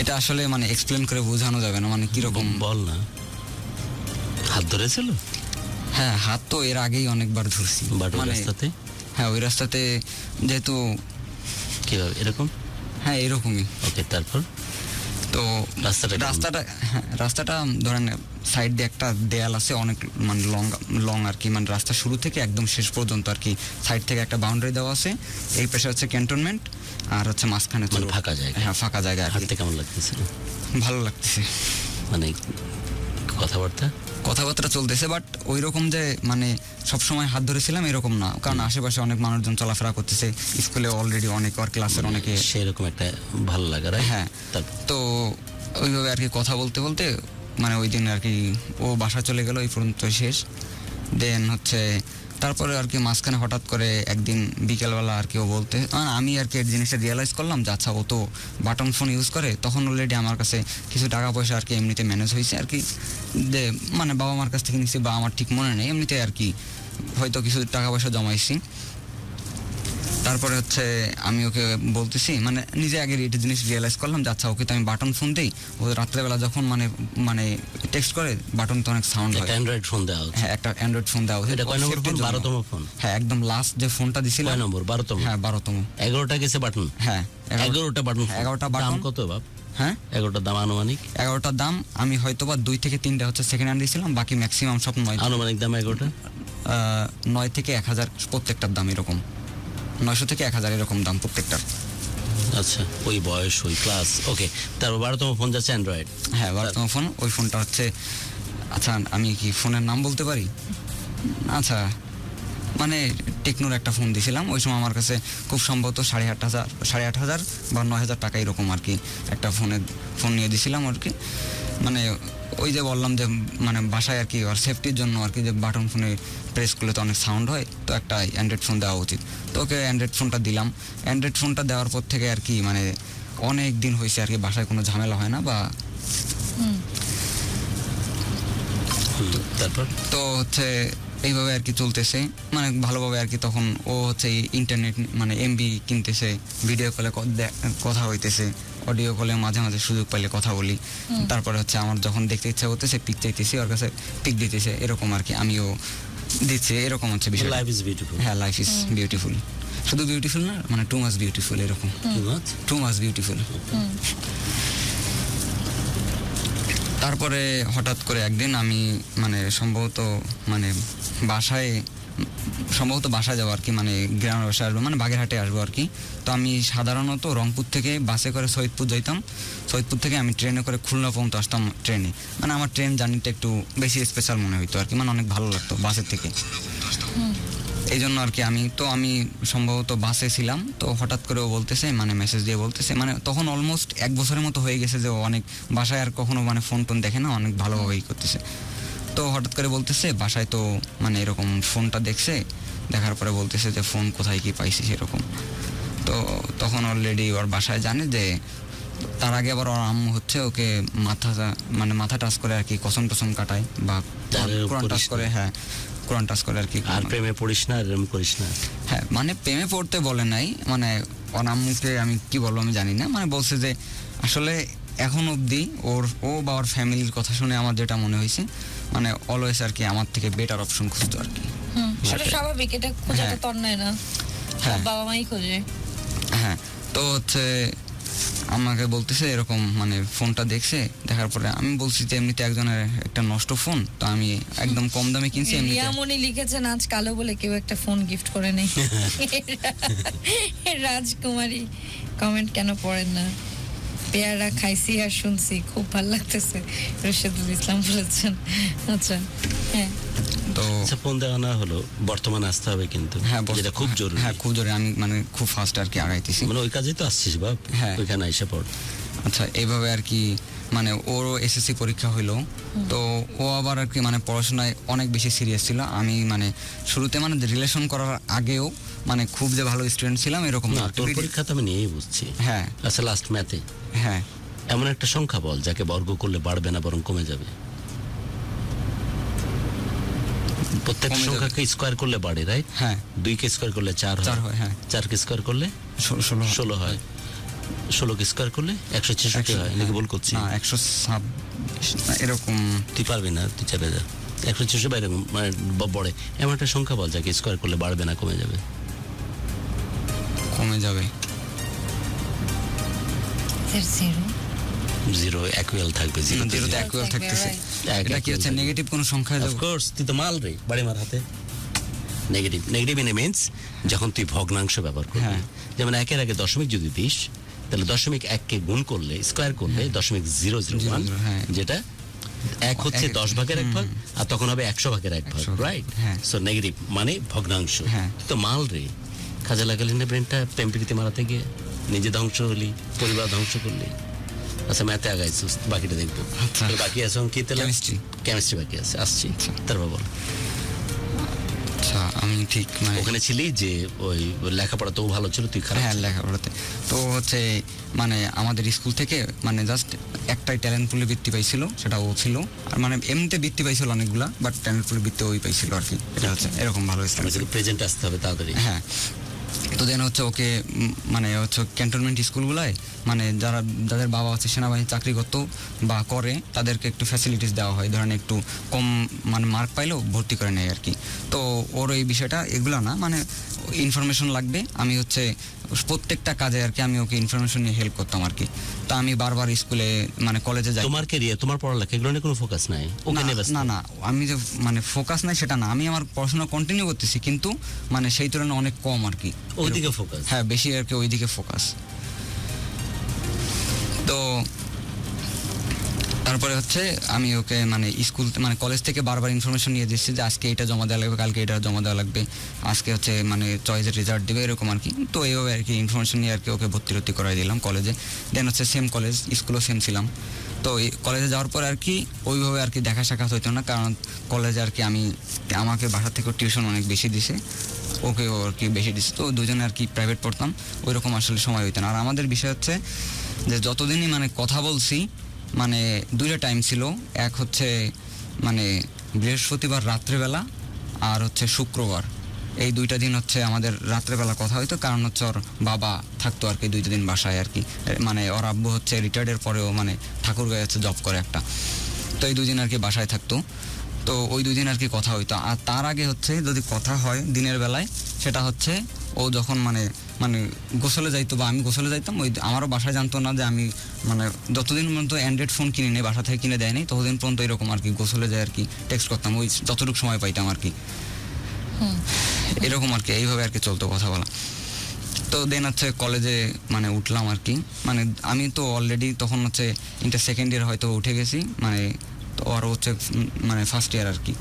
এটা আসলে মানে এক্সপ্লেন করে বোঝানো যাবে না, মানে কিরকম। বল না। হাত ধরেছিল? হ্যাঁ, হাত তো এর আগেই অনেকবার ধরছি। বাট ওই মানে রাস্তাতে? হ্যাঁ, ওই রাস্তাতে যেহেতু। কিভাবে এরকম? হ্যাঁ, এরকমই। ওকে, তারপর? তো রাস্তাটা হ্যাঁ, রাস্তাটা ধরেন সাইড দিয়ে একটা দেয়াল আছে অনেক মানে লং আর কি, মানে রাস্তা শুরু থেকে একদম শেষ পর্যন্ত আর কি সাইড থেকে একটা বাউন্ডারি দেওয়া আছে। এই পাশে হচ্ছে ক্যান্টনমেন্ট আর হচ্ছে মাঝখানে মানে ফাঁকা জায়গা। হ্যাঁ, ফাঁকা জায়গা আর কি। হাঁটতে কেমন লাগতেছিল? ভালো লাগতেছে। মানে কথাবার্তা চলতেছে, বাট ওই রকম যে মানে সবসময় হাত ধরেছিলাম এরকম না, কারণ আশেপাশে অনেক মানুষজন চলাফেরা করতেছে, স্কুলে অলরেডি অনেক আর ক্লাসের অনেকে, সেরকম একটা ভালো লাগা। হ্যাঁ। তো ওইভাবে আর কি কথা বলতে বলতে মানে ওই দিন আর কি ও বাসা চলে গেল, এই পর্যন্ত শেষ। দেন হচ্ছে তারপরে আর কি মাঝখানে হঠাৎ করে একদিন বিকেলবেলা আর কি ও বলতে, আমি আর কি এই জিনিসটা রিয়েলাইজ করলাম যে আচ্ছা ও তো বাটন ফোন ইউজ করে। তখন অলরেডি আমার কাছে কিছু টাকা পয়সা আর কি এমনিতে ম্যানেজ হয়েছে আর কি, যে মানে বাবা মার কাছ থেকে নিচ্ছি বা আমার ঠিক মনে নেই, এমনিতে আর কি হয়তো কিছু টাকা পয়সা জমাইছি। তারপরে হচ্ছে আমি ওকে বলতেছি, মানে নিজে আগে এটা জিনিস রিয়েলাইজ করলাম যে আচ্ছা ওকে তো আমি বাটন ফোন দিই, ও রাত্রেবেলা যখন মানে টেক্সট করে বাটন তো অনেক সাউন্ড হয়। একটা অ্যান্ড্রয়েড ফোন দেওয়া হচ্ছে। হ্যাঁ, একটা অ্যান্ড্রয়েড ফোন দেওয়া হচ্ছে। এটা কয় নম্বর ফোন? 12তম ফোন। হ্যাঁ, একদম লাস্ট যে ফোনটা দিছিলাম। কয় নম্বর? 12তম। হ্যাঁ, 12তম। 11টা গেছে বাটন। হ্যাঁ, 11টা বাটন। 11টা দাম বাটন। কত বাপ? হ্যাঁ, 11টার দাম আনুমানিক? 11টার দাম আমি হয়তোবা 2 থেকে 3টা হচ্ছে সেকেন্ড হ্যান্ড দিয়েছিলাম, বাকি ম্যাক্সিমাম সব 9। আনুমানিক দাম 11টা 9 থেকে 1000 প্রত্যেকটার দাম এরকম, 900 থেকে 1000 এরকম দাম প্রত্যেকটার। আচ্ছা, ওই বয়স, ওই ক্লাস, ওকে। তারপর 12তম ফোন যাচ্ছে অ্যান্ড্রয়েড। হ্যাঁ, 12তম ফোন। ওই ফোনটা হচ্ছে, আচ্ছা আমি কি ফোনের নাম বলতে পারি? আচ্ছা, মানে টেকনোর একটা ফোন দিয়েছিলাম ওই সময়, আমার কাছে খুব সম্ভবত 8,500 বা 9,000 টাকা এরকম আর কি একটা ফোন নিয়ে দিয়েছিলাম আর কি। মানে ওই যে বললাম যে মানে বাসায় আর কি ওর সেফটির জন্য আর কি, যে বাটন ফোনে প্রেস করলে তো অনেক সাউন্ড হয়, তো একটা অ্যান্ড্রয়েড ফোন দেওয়া উচিত। তো ওকে অ্যান্ড্রয়েড ফোনটা দিলাম। অ্যান্ড্রয়েড ফোনটা দেওয়ার পর থেকে আর কি মানে অনেক দিন হয়েছে আর কি বাসায় কোনো ঝামেলা হয় না বা তারপর তো হচ্ছে এইভাবে আর কি চলতেছে, মানে ভালোভাবে আর কি। তখন ও হচ্ছে ইন্টারনেট মানে এমবি কিনতেছে, ভিডিও কলে কথা হইতেছে, অডিও কলে মাঝে মাঝে সুযোগ পাইলে কথা বলি। তারপরে হচ্ছে আমার যখন দেখতে ইচ্ছা করতেছে পিক চাইতেছি, ওর কাছে পিক দিতেছে, এরকম আর কি আমিও দিচ্ছি, এরকম হচ্ছে বিষয়। Life is beautiful. হ্যাঁ, লাইফ ইজ বিউটিফুল। শুধু বিউটিফুল না, মানে টু মাচ বিউটিফুল, এরকম। Too much beautiful. তারপরে হঠাৎ করে একদিন আমি মানে সম্ভবত বাসায় যাবো আর কি, মানে গ্রামের বাসায় আসবো, মানে বাগেরহাটে আসবো আর কি। তো আমি সাধারণত রংপুর থেকে বাসে করে সৈয়দপুর যাইতাম, সৈয়দপুর থেকে আমি ট্রেনে করে খুলনা পর্যন্ত আসতাম ট্রেনে। মানে আমার ট্রেন জার্নিটা একটু বেশি স্পেশাল মনে হইতো আর কি, মানে অনেক ভালো লাগতো বাসের থেকে। এই জন্য আর কি আমি সম্ভবত বাসে ছিলাম, তো হঠাৎ করে ও বলতেছে, মানে মেসেজ দিয়ে বলতেছে, মানে তখন অলমোস্ট 1 বছরের মতো হয়ে গেছে যে ও অনেক বাসায় আর কখনো মানে ফোন টোন দেখে না, অনেক ভালোভাবেই করতেছে। তো হঠাৎ করে বলতেছে বাসায় তো মানে এরকম ফোনটা দেখছে, দেখার পরে বলতেছে যে ফোন কোথায় কি পাইছিস এরকম। তো তখন অলরেডি ওর বাসায় জানে যে, তার আগে আবার ওর আম্মু হচ্ছে ওকে মাথা টাচ করে আর কি, কসম টসম কাটায় বা কোরআন টাচ করে। হ্যাঁ, কোরআন টাচ করে আর কি। আর প্রেমে পড়িস না, এরকম করিস না। হ্যাঁ, মানে প্রেমে পড়তে বলে নাই, মানে ওর আম্মুকে আমি কি বলবো আমি জানি না, মানে বলছে যে আসলে এখন অবধি ও বা ওর ফ্যামিলির কথা শুনে আমার যেটা মনে হয়েছে, মানে অলওয়েজ আর কি আমার থেকে বেটার অপশন খুঁজতো আর কি। সেটা স্বাভাবিক, এটা খোঁজাটা তো অন্যায় না, হ্যাঁ, বাবা মাই খোঁজে। হ্যাঁ, তো হচ্ছে আমাকে বলতেছে এরকম, মানে ফোনটা দেখছে, দেখার পরে আমি বলছি যে এমনিতে একজনের একটা নষ্ট ফোন, তো আমি একদম কম দামে কিনছি এমনিতে। রিয়ামণি লিখেছেন আজ কালো বলে কেউ একটা ফোন গিফট করে নেই। রাজকুমারী কমেন্ট কেন পড়েন না? পেয়ারা খাইছি আর শুনছি, খুব ভালো লাগতেছে, রশিদুল ইসলাম বলেছেন। আচ্ছা, হ্যাঁ, তো ফোন দেওয়া না হলো, বর্তমানে আসতে হবে কিন্তু। হ্যাঁ, যেটা খুব জরুরি। হ্যাঁ, খুব জরুরি। আমি মানে খুব ফাস্ট আর কি আগাইতেছি, মানে ওই কাজেই তো আসছিস বাপ। হ্যাঁ, ওইখানে এসে পড়। আচ্ছা, এইভাবে আর কি মানে ওরও এসএসসি পরীক্ষা হইলো, তো ও আবার আর কি মানে পড়াশোনায় অনেক বেশি সিরিয়াস ছিল। আমি মানে শুরুতে মানে রিলেশন করার আগেও মানে খুব যে ভালো স্টুডেন্ট ছিলাম এরকম না। তোর পরীক্ষা তো আমি নিয়েই বুঝছি। হ্যাঁ, আচ্ছা, লাস্ট ম্যাথে হ্যাঁ, এমন একটা সংখ্যা বল যাকে বর্গ করলে বাড়বে না বরং কমে যাবে। প্রত্যেকটা সংখ্যাকে স্কোয়ার করলে বাড়ে, রাইট? হ্যাঁ, 2 কে স্কোয়ার করলে 4 হয়। হ্যাঁ, 4 কে স্কোয়ার করলে 16 হয়। 16 কে স্কোয়ার করলে 166 হয়। নাকি ভুল করছি? না, 126 এরকম। তুই পারবি না, তুই চেপে যা। 166 বাইরে মানে বড়ে। এমন একটা সংখ্যা বল যাকে স্কোয়ার করলে বাড়বে না কমে যাবে। কমে যাবে। 0 ইকুয়াল থাকবে। 0 তে ইকুয়াল থাকতেছে। এটা কি হচ্ছে নেগেটিভ কোন সংখ্যা? অফ কোর্স, তুই তো মাল রে, বাড়ি মার হাতে। নেগেটিভ ইন মিন্স যখন তুই ভগ্নাংশ ব্যবহার করবি, যেমন 1 এর আগে দশমিক যদি দিস, তাহলে 0.1 কে গুণ করলে স্কয়ার করলে 0.001, যেটা 1 হচ্ছে 10 ভাগের 1 ভাগ, আর তখন হবে 100 ভাগের 1 ভাগ, রাইট? সো নেগেটিভ মানে ভগ্নাংশ। তো মাল রে, কাজে লাগালি না ব্রেনটা প্রেমপ্রীতি মারাতে গিয়ে, নিজে ধ্বংস হলি, পরিবার ধ্বংস করলি। আচ্ছা ম্যাথে আগাইছো, বাকিটা দেখবো। আচ্ছা। তো বাকি আছে কি তাহলে? কেমিস্ট্রি। কেমিস্ট্রি বাকি আছে, আসছি। তারপর বল। আচ্ছা আমি ঠিক মানে ওখানে ছিলি যে ওই লেখাপড়া তো ভালো ছিল, তুই খারাপ হ্যাঁ ছিলি। লেখাপড়াতে তো হচ্ছে মানে আমাদের স্কুল থেকে মানে জাস্ট একটাই ট্যালেন্ট পুলে বৃত্তি পাইছিল, সেটা ও ছিল। আর মানে এমনিতে বৃত্তি পাইছিল অনেকগুলা, বাট ট্যালেন্ট পুলে বৃত্তি ওই পাইছিল আর কি। এটা হচ্ছে এরকম ভালো আমাকে স্কুল। প্রেজেন্ট আসতে হবে তাড়াতাড়ি। হ্যাঁ তো দেন হচ্ছে ওকে মানে হচ্ছে ক্যান্টনমেন্ট স্কুলগুলায় মানে যাদের বাবা হচ্ছে সেনাবাহিনী চাকরি করতো বা করে তাদেরকে একটু ফ্যাসিলিটিস দেওয়া হয়, ধরেন একটু কম মানে মার্ক পাইলেও ভর্তি করে নেয় আর কি। তো ওর এই বিষয়টা এগুলো না, মানে ইনফরমেশন লাগবে, আমি হচ্ছে প্রত্যেকটা কাজে আর কি আমি ওকে ইনফরমেশন নিয়ে হেল্প করতাম আর কি। তা আমি বারবার স্কুলে মানে কলেজে যাই। তোমার ক্যারিয়ার, তোমার পড়ালেখা এগুলো নিয়ে কোনো ফোকাস নাই? ওকে নিয়ে ব্যস্ত? না না আমি যে মানে ফোকাস নাই সেটা না, আমি আমার পড়াশোনা কন্টিনিউ করতেছি, কিন্তু মানে সেই তুলনায় অনেক কম আর কি। ওইদিকে ফোকাস? হ্যাঁ বেশি আর কি ওইদিকে ফোকাস। তো তারপরে হচ্ছে আমি ওকে মানে স্কুল মানে কলেজ থেকে বারবার ইনফরমেশন নিয়ে দিচ্ছি যে আজকে এটা জমা দেওয়া লাগবে, কালকে এটা জমা দেওয়া লাগবে, আজকে হচ্ছে মানে চয়েসের রেজাল্ট দেবে, এরকম আর কি। তো এইভাবে আর কি ইনফরমেশন নিয়ে আর কি ওকে ভর্তি করাই দিলাম কলেজে। দেন হচ্ছে সেম কলেজ, স্কুলও সেম ছিলাম। তো এই কলেজে যাওয়ার পর আর কি ওইভাবে আর কি দেখা সাক্ষাৎ হইতো না, কারণ কলেজে আর কি আমাকে বাসা থেকে টিউশন অনেক বেশি দিছে, ওকেও আর কি বেশি দিছে। তো দুজনে আর কি প্রাইভেট পড়তাম, ওই রকম আসলে সময় হইতো না। আর আমাদের বিষয় হচ্ছে যে যতদিনই মানে কথা বলছি মানে দুইটা টাইম ছিল, এক হচ্ছে মানে বৃহস্পতিবার রাত্রেবেলা আর হচ্ছে শুক্রবার, এই দুইটা দিন হচ্ছে আমাদের রাত্রেবেলা কথা হইতো, কারণ হচ্ছে ওর বাবা থাকতো আর কি দুইটা দিন বাসায় আর কি। মানে ওর আব্বু হচ্ছে রিটায়ার্ডের পরেও মানে ঠাকুরগাঁয়ে হচ্ছে জব করে একটা, তো এই দুদিন আর কি বাসায় থাকতো। তো ওই দুদিন আর কি কথা হইতো। আর তার আগে হচ্ছে যদি কথা হয় দিনের বেলায়, সেটা হচ্ছে ও যখন মানে মানে গোসলে যাইতো বা আমি গোসলে যাইতাম, ওই আমারও বাসায় জানতো না যে আমি মানে যতদিন পর্যন্ত অ্যান্ড্রয়েড ফোন কিনে নেই, বাসা থেকে কিনে দেয়নি, ততদিন পর্যন্ত এরকম আর কি গোসলে যায় আর কি টেক্সট করতাম, ওই যতটুকু সময় পাইতাম আর কি। এরকম আর কি এইভাবে আর কি চলতো কথা বলা। তো দেন হচ্ছে কলেজে মানে উঠলাম আর কি। মানে আমি তো অলরেডি তখন হচ্ছে ইন্টার সেকেন্ড ইয়ার হয়তো উঠে গেছি, মানে তো আর হচ্ছে মানে ফার্স্ট ইয়ার আর কি।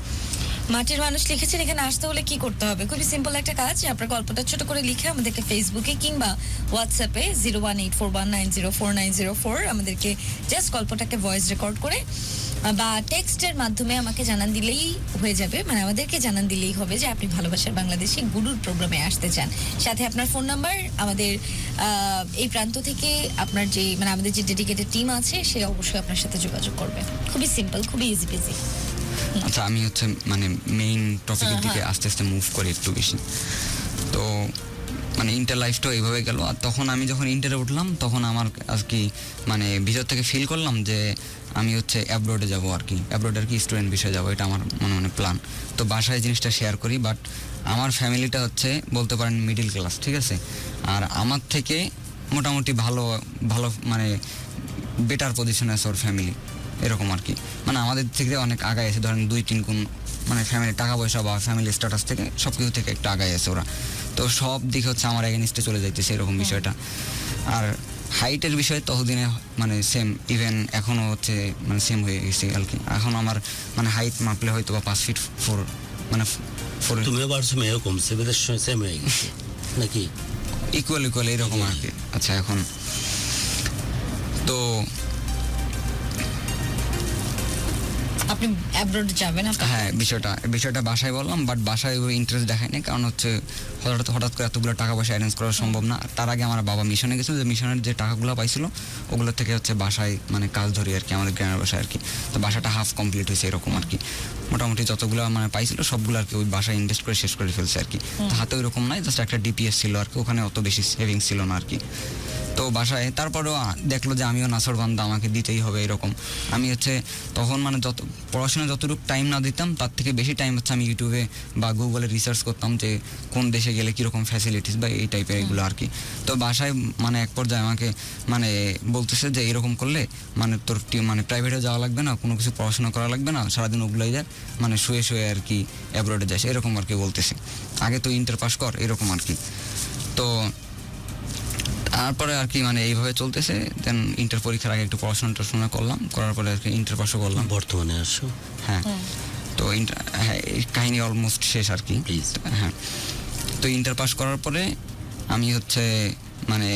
মাটির মানুষ লিখেছেন এখানে আসতে হলে কি করতে হবে? খুবই সিম্পল একটা কাজ, আপনার গল্পটা ছোট করে লিখে আমাদেরকে ফেসবুকে কিংবা হোয়াটসঅ্যাপে 01841904904 আমাদেরকে জাস্ট গল্পটাকে ভয়েস রেকর্ড করে বা টেক্সটের মাধ্যমে আমাকে জানান দিলেই হয়ে যাবে। মানে আমাদেরকে জানান দিলেই হবে যে আপনি ভালোবাসার বাংলাদেশে গুরুর প্রোগ্রামে আসতে চান, সাথে আপনার ফোন নাম্বার। আমাদের এই প্রান্ত থেকে আপনার যে মানে আমাদের যে ডেডিকেটেড টিম আছে সে অবশ্যই আপনার সাথে যোগাযোগ করবে। খুবই সিম্পল, খুবই ইজি পেজি। আচ্ছা আমি হচ্ছে মানে মেইন টপিকের দিকে আস্তে আস্তে মুভ করি একটু বেশি। তো মানে ইন্টার লাইফটাও এইভাবে গেল। আর তখন আমি যখন ইন্টারে উঠলাম তখন আমার আর কি মানে ভিতর থেকে ফিল করলাম যে আমি হচ্ছে অ্যাব্রোডে যাব আর কি, অ্যাব্রোডে আর কি স্টুডেন্ট বিষয়ে যাবো, এটা আমার মনে মনে প্ল্যান। তো বাসায় জিনিসটা শেয়ার করি, বাট আমার ফ্যামিলিটা হচ্ছে বলতে পারেন মিডিল ক্লাস, ঠিক আছে। আর আমার থেকে মোটামুটি ভালো ভালো মানে বেটার পজিশনে আছে ওর ফ্যামিলি, এরকম আর কি। মানে আমাদের থেকে অনেক আগায় আছে, ধরেন 2-3 গুণ মানে ফ্যামিলি টাকা পয়সা বা ফ্যামিলি স্ট্যাটাস থেকে সব কিছু থেকে একটু আগায় আছে ওরা। তো সব দিকে হচ্ছে আমার এগেনিস্টে চলে যাইতেছে এরকম বিষয়টা। আর হাইটের বিষয় ততদিনে মানে সেম, ইভেন এখনও হচ্ছে মানে সেম হয়ে গেছে আর কি। এখন আমার মানে হাইট মাপলে হয়তো বা 5 ফিট 4 মানে 4 তুমিও বাড়ছো, মেয়েও কমছে, বেদের সেম হয়ে গেছে নাকি? ইকুয়াল এরকম আর কি। আচ্ছা এখন তো আপনি অ্যাব্রোড যাবেন? হ্যাঁ বিষয়টা বাসায় বললাম, বাট বাসায় ওই ইন্টারেস্ট দেখায় না, কারণ হচ্ছে হঠাৎ করে এতগুলো টাকা পয়সা অ্যারেঞ্জ করা সম্ভব না। তার আগে আমার বাবা মিশনে গেছিল, যে মিশনের যে টাকাগুলো পাইছিল ওগুলো থেকে হচ্ছে বাসায় মানে কাজ ধরি আর কি, আমাদের গ্রামের বাসায় আর কি। তো বাসাটা হাফ কমপ্লিট হয়েছে এরকম আর কি। মোটামুটি যতগুলো মানে পাইছিল সবগুলো আর কি ওই বাসায় ইনভেস্ট করে শেষ করে ফেলছে আর কি। তো হাতে ওইরকম নাই, জাস্ট একটা ডিপিএস ছিল আর কি, ওখানে অত বেশি সেভিংস ছিল না আর কি। তো বাসায় তারপরেও দেখলো যে আমিও নাছরবান্দা, আমাকে দিতেই হবে এরকম। আমি হচ্ছে তখন মানে পড়াশোনা যতটুকু টাইম না দিতাম তার থেকে বেশি টাইম হচ্ছে আমি ইউটিউবে বা গুগলে রিসার্চ করতাম যে কোন দেশে গেলে কীরকম ফ্যাসিলিটিস বা এই টাইপের এগুলো আর কি। তো বাসায় মানে এক পর্যায়ে আমাকে মানে বলতেছে যে এরকম করলে মানে তোর মানে প্রাইভেটে যাওয়া লাগবে না, কোনো কিছু পড়াশোনা করা লাগবে না, সারাদিন ওগুলোই দেখ, মানে শুয়ে আর কি অ্যাব্রোডে যাস, এরকম আর কি বলতেছে। আগে তো ইন্টার পাস কর, এরকম আর কি। তো তারপরে আর কি মানে এইভাবে চলতেছে। দেন ইন্টার পরীক্ষার আগে একটু পড়াশোনা করলাম, করার পরে আর কি ইন্টার পাসও করলাম। বর্তমানে আসো? হ্যাঁ তো হ্যাঁ এই কাহিনী অলমোস্ট শেষ আর কি। হ্যাঁ তো ইন্টার পাস করার পরে আমি হচ্ছে মানে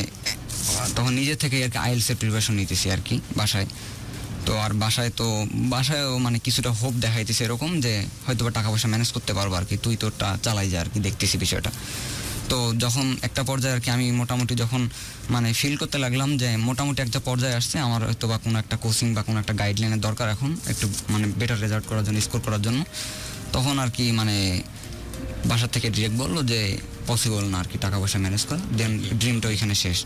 তখন নিজে থেকে আর কি আইএলসের প্রিপারেশন নিতেছি আর কি বাসায়। তো আর বাসায়ও মানে কিছুটা হোপ দেখাইতেছে এরকম যে হয়তো বা টাকা পয়সা ম্যানেজ করতে পারবো আর কি, তুই তোরটা চালাই যা আর কি, দেখতেছি বিষয়টা। তো যখন একটা পর্যায়ে আর কি আমি মোটামুটি যখন মানে ফিল করতে লাগলাম যে মোটামুটি একটা পর্যায়ে আসছে, আমার হয়তো বা কোনো একটা কোচিং বা কোনো একটা গাইডলাইনের দরকার এখন একটু মানে বেটার রেজাল্ট করার জন্য, স্কোর করার জন্য, তখন আর কি মানে বাসা থেকে ডিরেক্ট বললো যে পসিবল না আর কি টাকা পয়সা ম্যানেজ করা, দেন ড্রিমটা ওইখানে শেষ।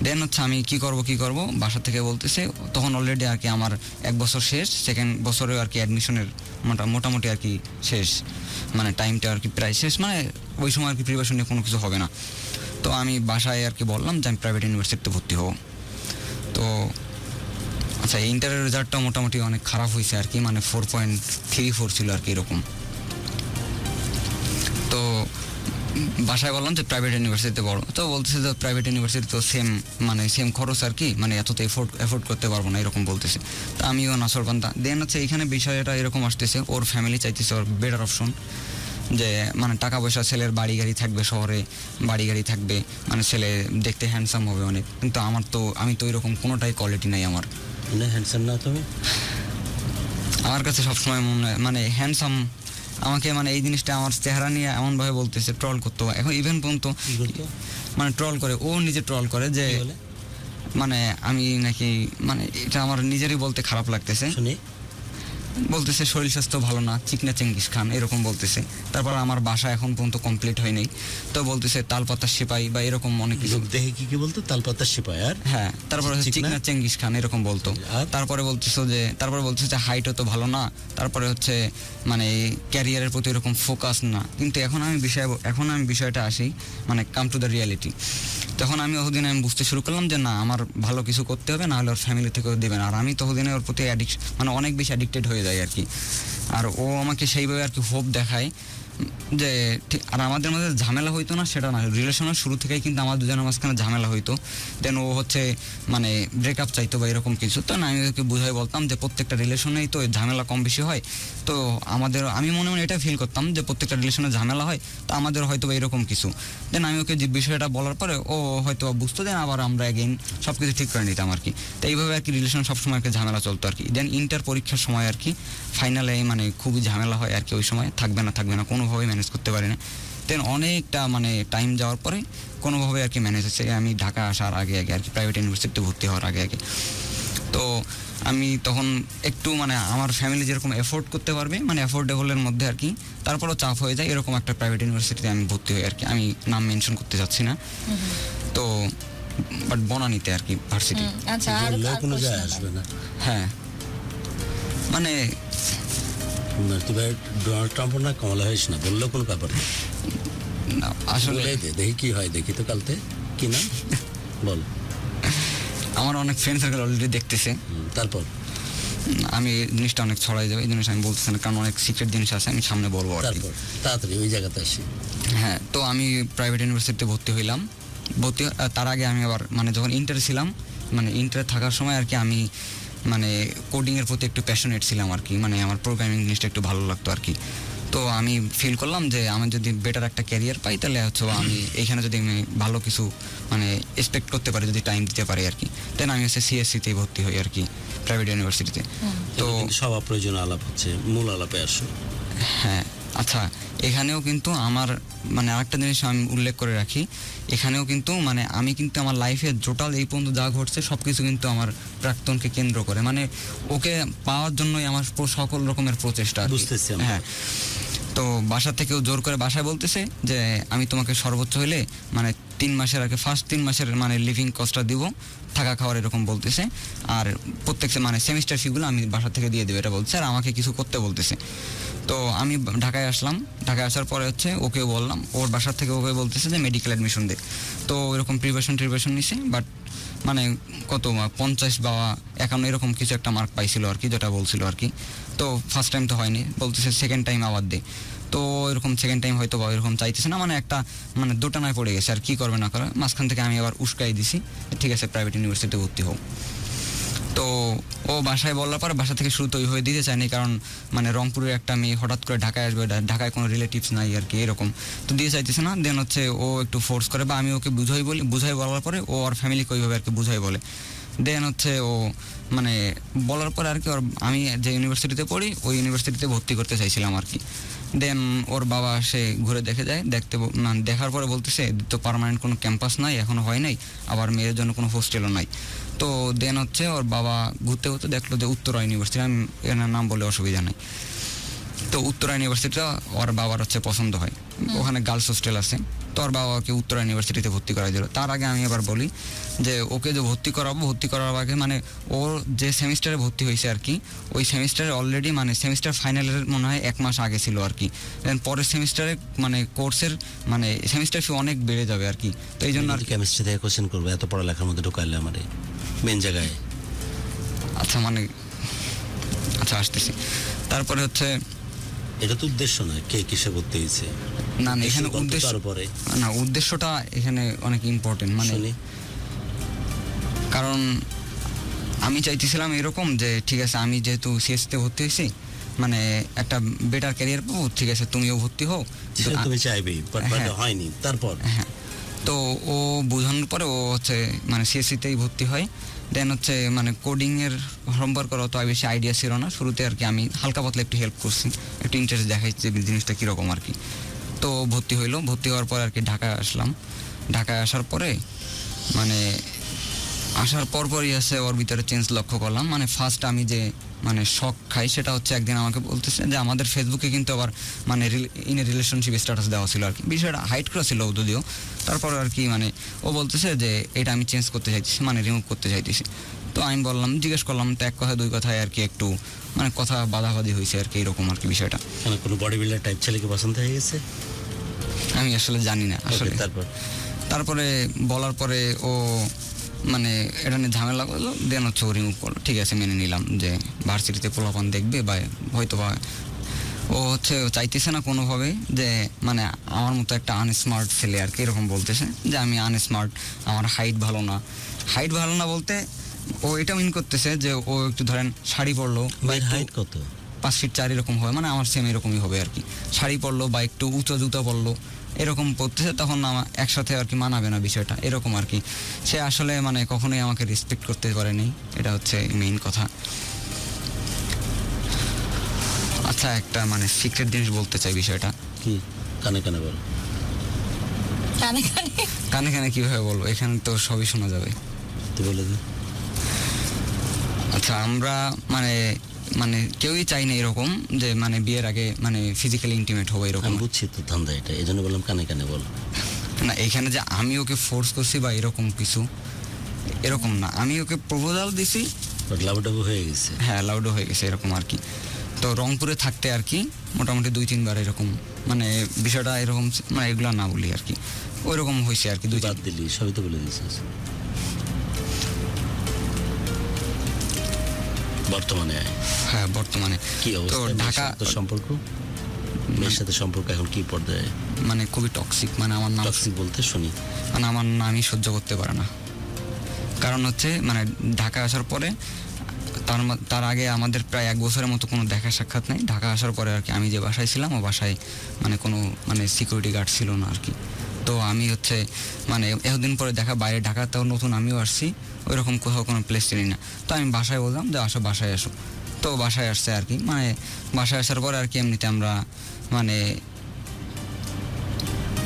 দেন হচ্ছে আমি কি করব বাসা থেকে বলতেছে, তখন অলরেডি আর কি আমার 1 বছর শেষ, সেকেন্ড বছরেও আর কি অ্যাডমিশনের মোটামুটি আর কি শেষ, মানে টাইমটা আর কি প্রায় শেষ, মানে ওই সময় আর কি প্রিপারেশন নিয়ে কোনো কিছু হবে না। তো আমি বাসায় আর কি বললাম যে আমি প্রাইভেট ইউনিভার্সিটিতে ভর্তি হব। তো আচ্ছা, ইন্টারের রেজাল্টটা মোটামুটি অনেক খারাপ হয়েছে আর কি, মানে 4.34 ছিল আর কি এরকম। তো বাসায় বললাম যে প্রাইভেট ইউনিভার্সিটিতে পড়ো, তো বলতেছে যে প্রাইভেট ইউনিভার্সিটি তো সেম খরচ আর কি, মানে এত তো এফোর্ড করতে পারবো না এরকম বলতেছে। তো আমিও নাসরবান্ধা। দেন হচ্ছে এইখানে বিষয়টা এরকম আসতেছে, ওর ফ্যামিলি চাইতেছে ওর বেটার অপশন, যে মানে টাকা পয়সা, ছেলের বাড়ি গাড়ি থাকবে, শহরে বাড়ি গাড়ি থাকবে, মানে ছেলে দেখতে হ্যান্ডসাম হবে অনেক। কিন্তু আমি তো এরকম কোনোটাই কোয়ালিটি নাই আমার। হ্যান্ডসাম না তুমি? আমার কাছে সবসময় মনে হয় মানে হ্যান্ডসাম, আমাকে মানে এই জিনিসটা আমার চেহারা নিয়ে এমনভাবে বলতেছে, ট্রল করতো এখন ইভেন পর্যন্ত, মানে ট্রল করে, ও নিজে ট্রল করে যে মানে আমি নাকি, মানে এটা আমার নিজেরই বলতে খারাপ লাগতেছে, বলতেছে শরীর স্বাস্থ্য ভালো না, চিকনা চেঙ্গিস খান এরকম বলতেছে। তারপর আমার বাসা এখন পর্যন্ত কমপ্লিট হয়নি, তো বলতেছে তালপাতার সিপাই বা এরকম অনেক কিছু দেখে কি বলতো, তালপাতার সিপাই, আর হ্যাঁ, তারপরে চিকনা চেঙ্গিস খান এরকম বলতো। তারপরে বলতেছে যে হাইটও তো ভালো না, তারপরে হচ্ছে মানে ক্যারিয়ারের প্রতি এরকম ফোকাস না। কিন্তু এখন আমি বিষয়টা আসি, মানে কাম টু দ্য রিয়ালিটি। তখন আমি ওদিনে আমি বুঝতে শুরু করলাম যে না, আমার ভালো কিছু করতে হবে, না হলে ওর ফ্যামিলি থেকেও দেবে না। আর আমি ততদিনে ওর প্রতি মানে অনেক বেশি অ্যাডিক্টেড হয়ে যায় আর কি। আর ও আমাকে সেইভাবে আর কি হোপ দেখায় যে ঠিক। আর আমাদের মধ্যে ঝামেলা হইতো না সেটা না, রিলেশনের শুরু থেকেই কিন্তু আমার দুজনের মাঝখানে ঝামেলা হইতো। দেন ও হচ্ছে মানে ব্রেকআপ চাইতো বা এরকম কিছু। তো না, আমি ওকে বুঝাই বলতাম যে প্রত্যেকটা রিলেশনেই তো ঝামেলা কম বেশি হয়, তো আমি মনে এটা ফিল করতাম যে প্রত্যেকটা রিলেশনে ঝামেলা হয়, তো আমাদের হয়তো বা এরকম কিছু। দেন আমি ওকে যে বিষয়টা বলার পরে ও হয়তো বুঝতো, দেন আবার আমরা এগেইন সব কিছু ঠিক করে নিতাম আর কি। তো এইভাবে আর কি রিলেশন সবসময় একটা ঝামেলা চলতো আর কি। দেন ইন্টার পরীক্ষার সময় আর কি ফাইনালে মানে খুবই ঝামেলা হয় আর কি। ওই সময় থাকবে না কোনোভাবেই ম্যানেজ করতে পারি না। দেন অনেকটা মানে টাইম যাওয়ার পরে কোনোভাবে আর কি ম্যানেজ হচ্ছে। আমি ঢাকা আসার আগে আর কি, প্রাইভেট ইউনিভার্সিটিতে ভর্তি হওয়ার আগে। তো আমি তখন একটু মানে আমার ফ্যামিলি যেরকম এফোর্ড করতে পারবে, মানে অ্যাফোর্ডেবলের মধ্যে আর কি, তারপরও চাপ হয়ে যায়, এরকম একটা প্রাইভেট ইউনিভার্সিটিতে আমি ভর্তি হই আর কি। আমি নাম মেনশন করতে চাচ্ছি না, তো বাট বনানীতে আর কি ভার্সিটি। আচ্ছা, আর কোনো যায় আসবে না। হ্যাঁ, মানে ডোনাল্ড ট্রাম্প না কমলা হয়েছ না বললেও কোনো ব্যাপার নেই। আসলে দেখি কি হয়, দেখি তো কালতে কি না বল। আমার অনেক ফ্রেন্ড সার্কেল অলরেডি দেখতেছে, তারপর আমি জিনিসটা অনেক ছড়াই যাবে, এই জিনিস আমি বলতেছি না, কারণ অনেক সিক্রেট জিনিস আছে, আমি সামনে বলবো আর কি। তারপর তাড়াতাড়ি ওই জায়গাতে আসি। হ্যাঁ, তো আমি প্রাইভেট ইউনিভার্সিটিতে ভর্তি হইলাম। তার আগে আমি আবার মানে যখন ইন্টার ছিলাম, মানে ইন্টারে থাকার সময় আর কি আমি মানে কোডিংয়ের প্রতি একটু প্যাশনেট ছিলাম আর কি, মানে আমার প্রোগ্রামিং জিনিসটা একটু ভালো লাগতো আর কি। তো আমি ফিল করলাম যে আমি যদি বেটার একটা ক্যারিয়ার পাই, তাহলে হচ্ছে আমি এইখানে যদি আমি ভালো কিছু মানে এক্সপেক্ট করতে পারি, যদি টাইম দিতে পারি আর কি, দেন আমি হচ্ছে সিএসসিতেই ভর্তি হই আর কি, প্রাইভেট ইউনিভার্সিটিতে। তো সব প্রয়োজন আলাপ হচ্ছে, মূল আলাপে আসো। হ্যাঁ, আচ্ছা, এখানেও কিন্তু আমার মানে আরেকটা জিনিস আমি উল্লেখ করে রাখি, এখানেও কিন্তু মানে আমি কিন্তু আমার লাইফে টোটাল এই পর্যন্ত যা ঘটছে সব কিছু কিন্তু আমার প্রাক্তনকে কেন্দ্র করে, মানে ওকে পাওয়ার জন্যই আমার সকল রকমের প্রচেষ্টা। হ্যাঁ, তো বাসা থেকেও জোর করে বাসায় বলতেছে যে আমি তোমাকে সর্বোচ্চ হইলে মানে 3 মাসের আগে ফার্স্ট 3 মাসের মানে লিভিং কস্টটা দিব, থাকা খাওয়ার এরকম বলতেছে, আর প্রত্যেক মানে সেমিস্টার ফিগুলো আমি বাসা থেকে দিয়ে দেবো এটা বলছে, আর আমাকে কিছু করতে বলতেছে। তো আমি ঢাকায় আসলাম, ঢাকায় আসার পরে হচ্ছে ওকেও বললাম, ওর বাসার থেকে ওকে বলতেছে যে মেডিকেল অ্যাডমিশন দে। তো এরকম প্রিপারেশন নিছে, বাট মানে কত 50 বা 51 এরকম কিছু একটা মার্ক পাইছিল আর কি, যেটা বলছিল আর কি। তো ফার্স্ট টাইম তো হয়নি, বলতেছে সেকেন্ড টাইম আবার দে। তো এরকম সেকেন্ড টাইম হয়তো বা এরকম চাইতেছে না, মানে একটা মানে দোটানায় পড়ে গেছে আর কি করবে না করে। মাঝখান থেকে আমি আবার উস্কাই দিছি, ঠিক আছে প্রাইভেট ইউনিভার্সিটিতে ভর্তি হোক। তো তো ও বাসায় বলার পর বাসা থেকে শুরু তো ওইভাবে দিতে চায়নি, কারণ মানে রংপুরের একটা মেয়ে হঠাৎ করে ঢাকায় আসবে, ঢাকায় কোনো রিলেটিভস নাই আর কি, এরকম তো দিয়ে চাইতেছে না। দেন হচ্ছে ও একটু ফোর্স করে, বা আমি ওকে বুঝাই বলার পরে ও ওর ফ্যামিলিকে ওইভাবে আর কি বুঝাই বলে। দেন হচ্ছে ও মানে বলার পরে আর কি ওর, আমি যে ইউনিভার্সিটিতে পড়ি ওই ইউনিভার্সিটিতে ভর্তি করতে চাইছিলাম আর কি। দেন ওর বাবা সে ঘুরে দেখে যায়, মানে দেখার পরে বলতেছে তো পার্মানেন্ট কোনো ক্যাম্পাস নাই, এখনো হয় নাই, আবার মেয়ের জন্য কোনো হোস্টেলও নাই। তো দেন হচ্ছে ওর বাবা ঘুরতে ঘুরতে দেখলো যে উত্তরা ইউনিভার্সিটি, আমি এর নাম বলে অসুবিধা নেই, তো উত্তরা ইউনিভার্সিটিটা ওর বাবার হচ্ছে পছন্দ হয়, ওখানে গার্লস হোস্টেল আছে। তো ওর বাবাকে উত্তরা ইউনিভার্সিটিতে ভর্তি করাই দিল। তার আগে আমি এবার বলি যে ওকে যে ভর্তি করার আগে মানে ওর যে সেমিস্টারে ভর্তি হয়েছে আর কি, ওই সেমিস্টারে অলরেডি মানে সেমিস্টার ফাইনালের মনে হয় 1 মাস আগে ছিল আর কি। দেন পরের সেমিস্টারে মানে কোর্সের মানে সেমিস্টার ফি অনেক বেড়ে যাবে আর কি, তো এই জন্য আর কি। কেমিস্ট্রি থেকে কোশ্চেন করবো, এত পড়ালেখার মধ্যে ঢোকাইলে আমার মেন জায়গায়। আচ্ছা মানে আচ্ছা আসতেছি। তারপরে হচ্ছে এটা তো উদ্দেশ্য নয় কে কিসে ভর্তি হয়েছে, না না এখানে উদ্দেশ্য, না উদ্দেশ্যটা এখানে অনেক ইম্পর্টেন্ট, মানে কারণ আমি চাইতেছিলাম এরকম যে ঠিক আছে আমি যেহেতু সিএসসিতে ভর্তি হয়েছি, মানে একটা বেটার ক্যারিয়ার পাবো, ঠিক আছে তুমিও ভর্তি হও, তুমি চাইবেই, হয়নি তারপর। হ্যাঁ, তো ও বোঝানোর পরে ও হচ্ছে মানে সিএসসিতেই ভর্তি হয়। দেন হচ্ছে মানে কোডিংয়ের সম্পর্কে অত বেশি আইডিয়া ছিল না শুরুতে আর কি, আমি হালকা পাতলা একটু হেল্প করছি, একটু ইন্টারেস্ট দেখাইছি জিনিসটা কীরকম আর কি। তো ভর্তি হইলো, ভর্তি হওয়ার পর আর কি ঢাকায় আসলাম। ঢাকায় আসার পরে মানে আসার পরপরই আছে ওর ভিতরে চেঞ্জ লক্ষ্য করলাম। মানে ফার্স্ট আমি যে মানে শখ খাই সেটা হচ্ছে একদিন আমাকে বলতেছে যে আমাদের ফেসবুকে কিন্তু আবার মানে ইন এ রিলেশনশিপ স্ট্যাটাস দেওয়া ছিল আর কি, বিষয়টা হাইড করা ছিল যদিও। তারপর আর কি মানে ও বলতেছে যে এটা আমি চেঞ্জ করতে চাইতেছি, মানে রিমুভ করতে চাইতেছি। তো আমি বললাম, জিজ্ঞেস করলাম, তো এক কথা দুই কথায় আর কি একটু মানে কথা বাধাবাধি হয়েছে আর কি, এরকম আর কি বিষয়টা। কোনো বডি বিল্ডার টাইপ ছেলেকে পছন্দ হয়ে গেছে আমি আসলে জানি না আসলে। তারপরে বলার পরে ও মানে এটা নিয়ে ঝামেলা করলো, দেন হচ্ছে ও রিমুভ করলো। ঠিক আছে মেনে নিলাম যে ভার্সিটিতে পোলাপান দেখবে বা হয়তো বা ও হচ্ছে চাইতেছে না কোনোভাবে যে মানে আমার মতো একটা আনস্মার্ট ছেলে আর কি, এরকম বলতেছে যে আমি আনস্মার্ট, আমার হাইট ভালো না বলতে ও এটা মিন করতেছে যে ও একটু ধরেন শাড়ি পরলো, হাইট কত 5 ফিট 4 এরকম হয়, মানে আমার সেম এরকমই হবে আর কি, শাড়ি পরলো বা একটু উঁচু জুতা পরলো এরকম পড়তেছে, তখন আমার একসাথে আর কি মানাবে না বিষয়টা, এরকম আর কি। সে আসলে মানে কখনোই আমাকে রেসপেক্ট করতে পারেনি, এটা হচ্ছে মেইন কথা। আচ্ছা একটা মানে সিক্রেট জিনিস বলতে চাই, বিষয়টা কি কানে কানে বল। কানে কানে কিভাবে বলবো, এখানে তো সবই শোনা যাবে, তো বলে দে। আচ্ছা আমরা মানে মানে কেউই চাই না এরকম যে মানে বিয়ের আগে মানে ফিজিক্যালি ইন্টিমেট হবে এরকম। আমি বুঝছি তো ধান্দা এটা, এই জন্য বললাম কানে কানে বল। না এখানে যে আমি ওকে ফোর্স করছি বা এরকম কিছু, এরকম না, আমি ওকে প্রপোজাল দিছি, লাউডাবু হয়ে গেছে। হ্যাঁ লাউডও হয়ে গেছে এরকম আর কি। তো রংপুরে থাকতে আর কি মোটামুটি 2-3 বার এরকম মানে বিষয়টা এরকম, মানে এগুলো না বলি আর কি, ওই রকম হয়েছে আর কি। বাদ দিলি, সবই তো বলে দিয়েছিস। বর্তমানে হ্যাঁ বর্তমানে কি অবস্থা? তো ঢাকা সম্পর্ক, মেয়ের সাথে সম্পর্ক এখন কি পর্যায়ে? মানে খুবই টক্সিক, মানে আমার নাম টক্সিক বলতে শুনি, মানে আমার নামই সহ্য করতে পারে না। কারণ হচ্ছে মানে ঢাকা আসার পরে তার আগে আমাদের প্রায় 1 বছরের মতো কোনো দেখা সাক্ষাৎ নেই। ঢাকা আসার পরে আর কি আমি যে বাসায় ছিলাম ও বাসায় মানে কোনো মানে সিকিউরিটি গার্ড ছিল না আর কি। তো আমি হচ্ছে মানে এতদিন পরে দেখা, বাইরে ঢাকাতেও নতুন আমিও আসছি, ওই রকম কোথাও কোনো প্লেস চিনি না। তো আমি বাসায় বললাম যে বাসায় আসো, তো বাসায় আসছে আর কি। মানে বাসায় আসার পরে আর কি এমনিতে আমরা মানে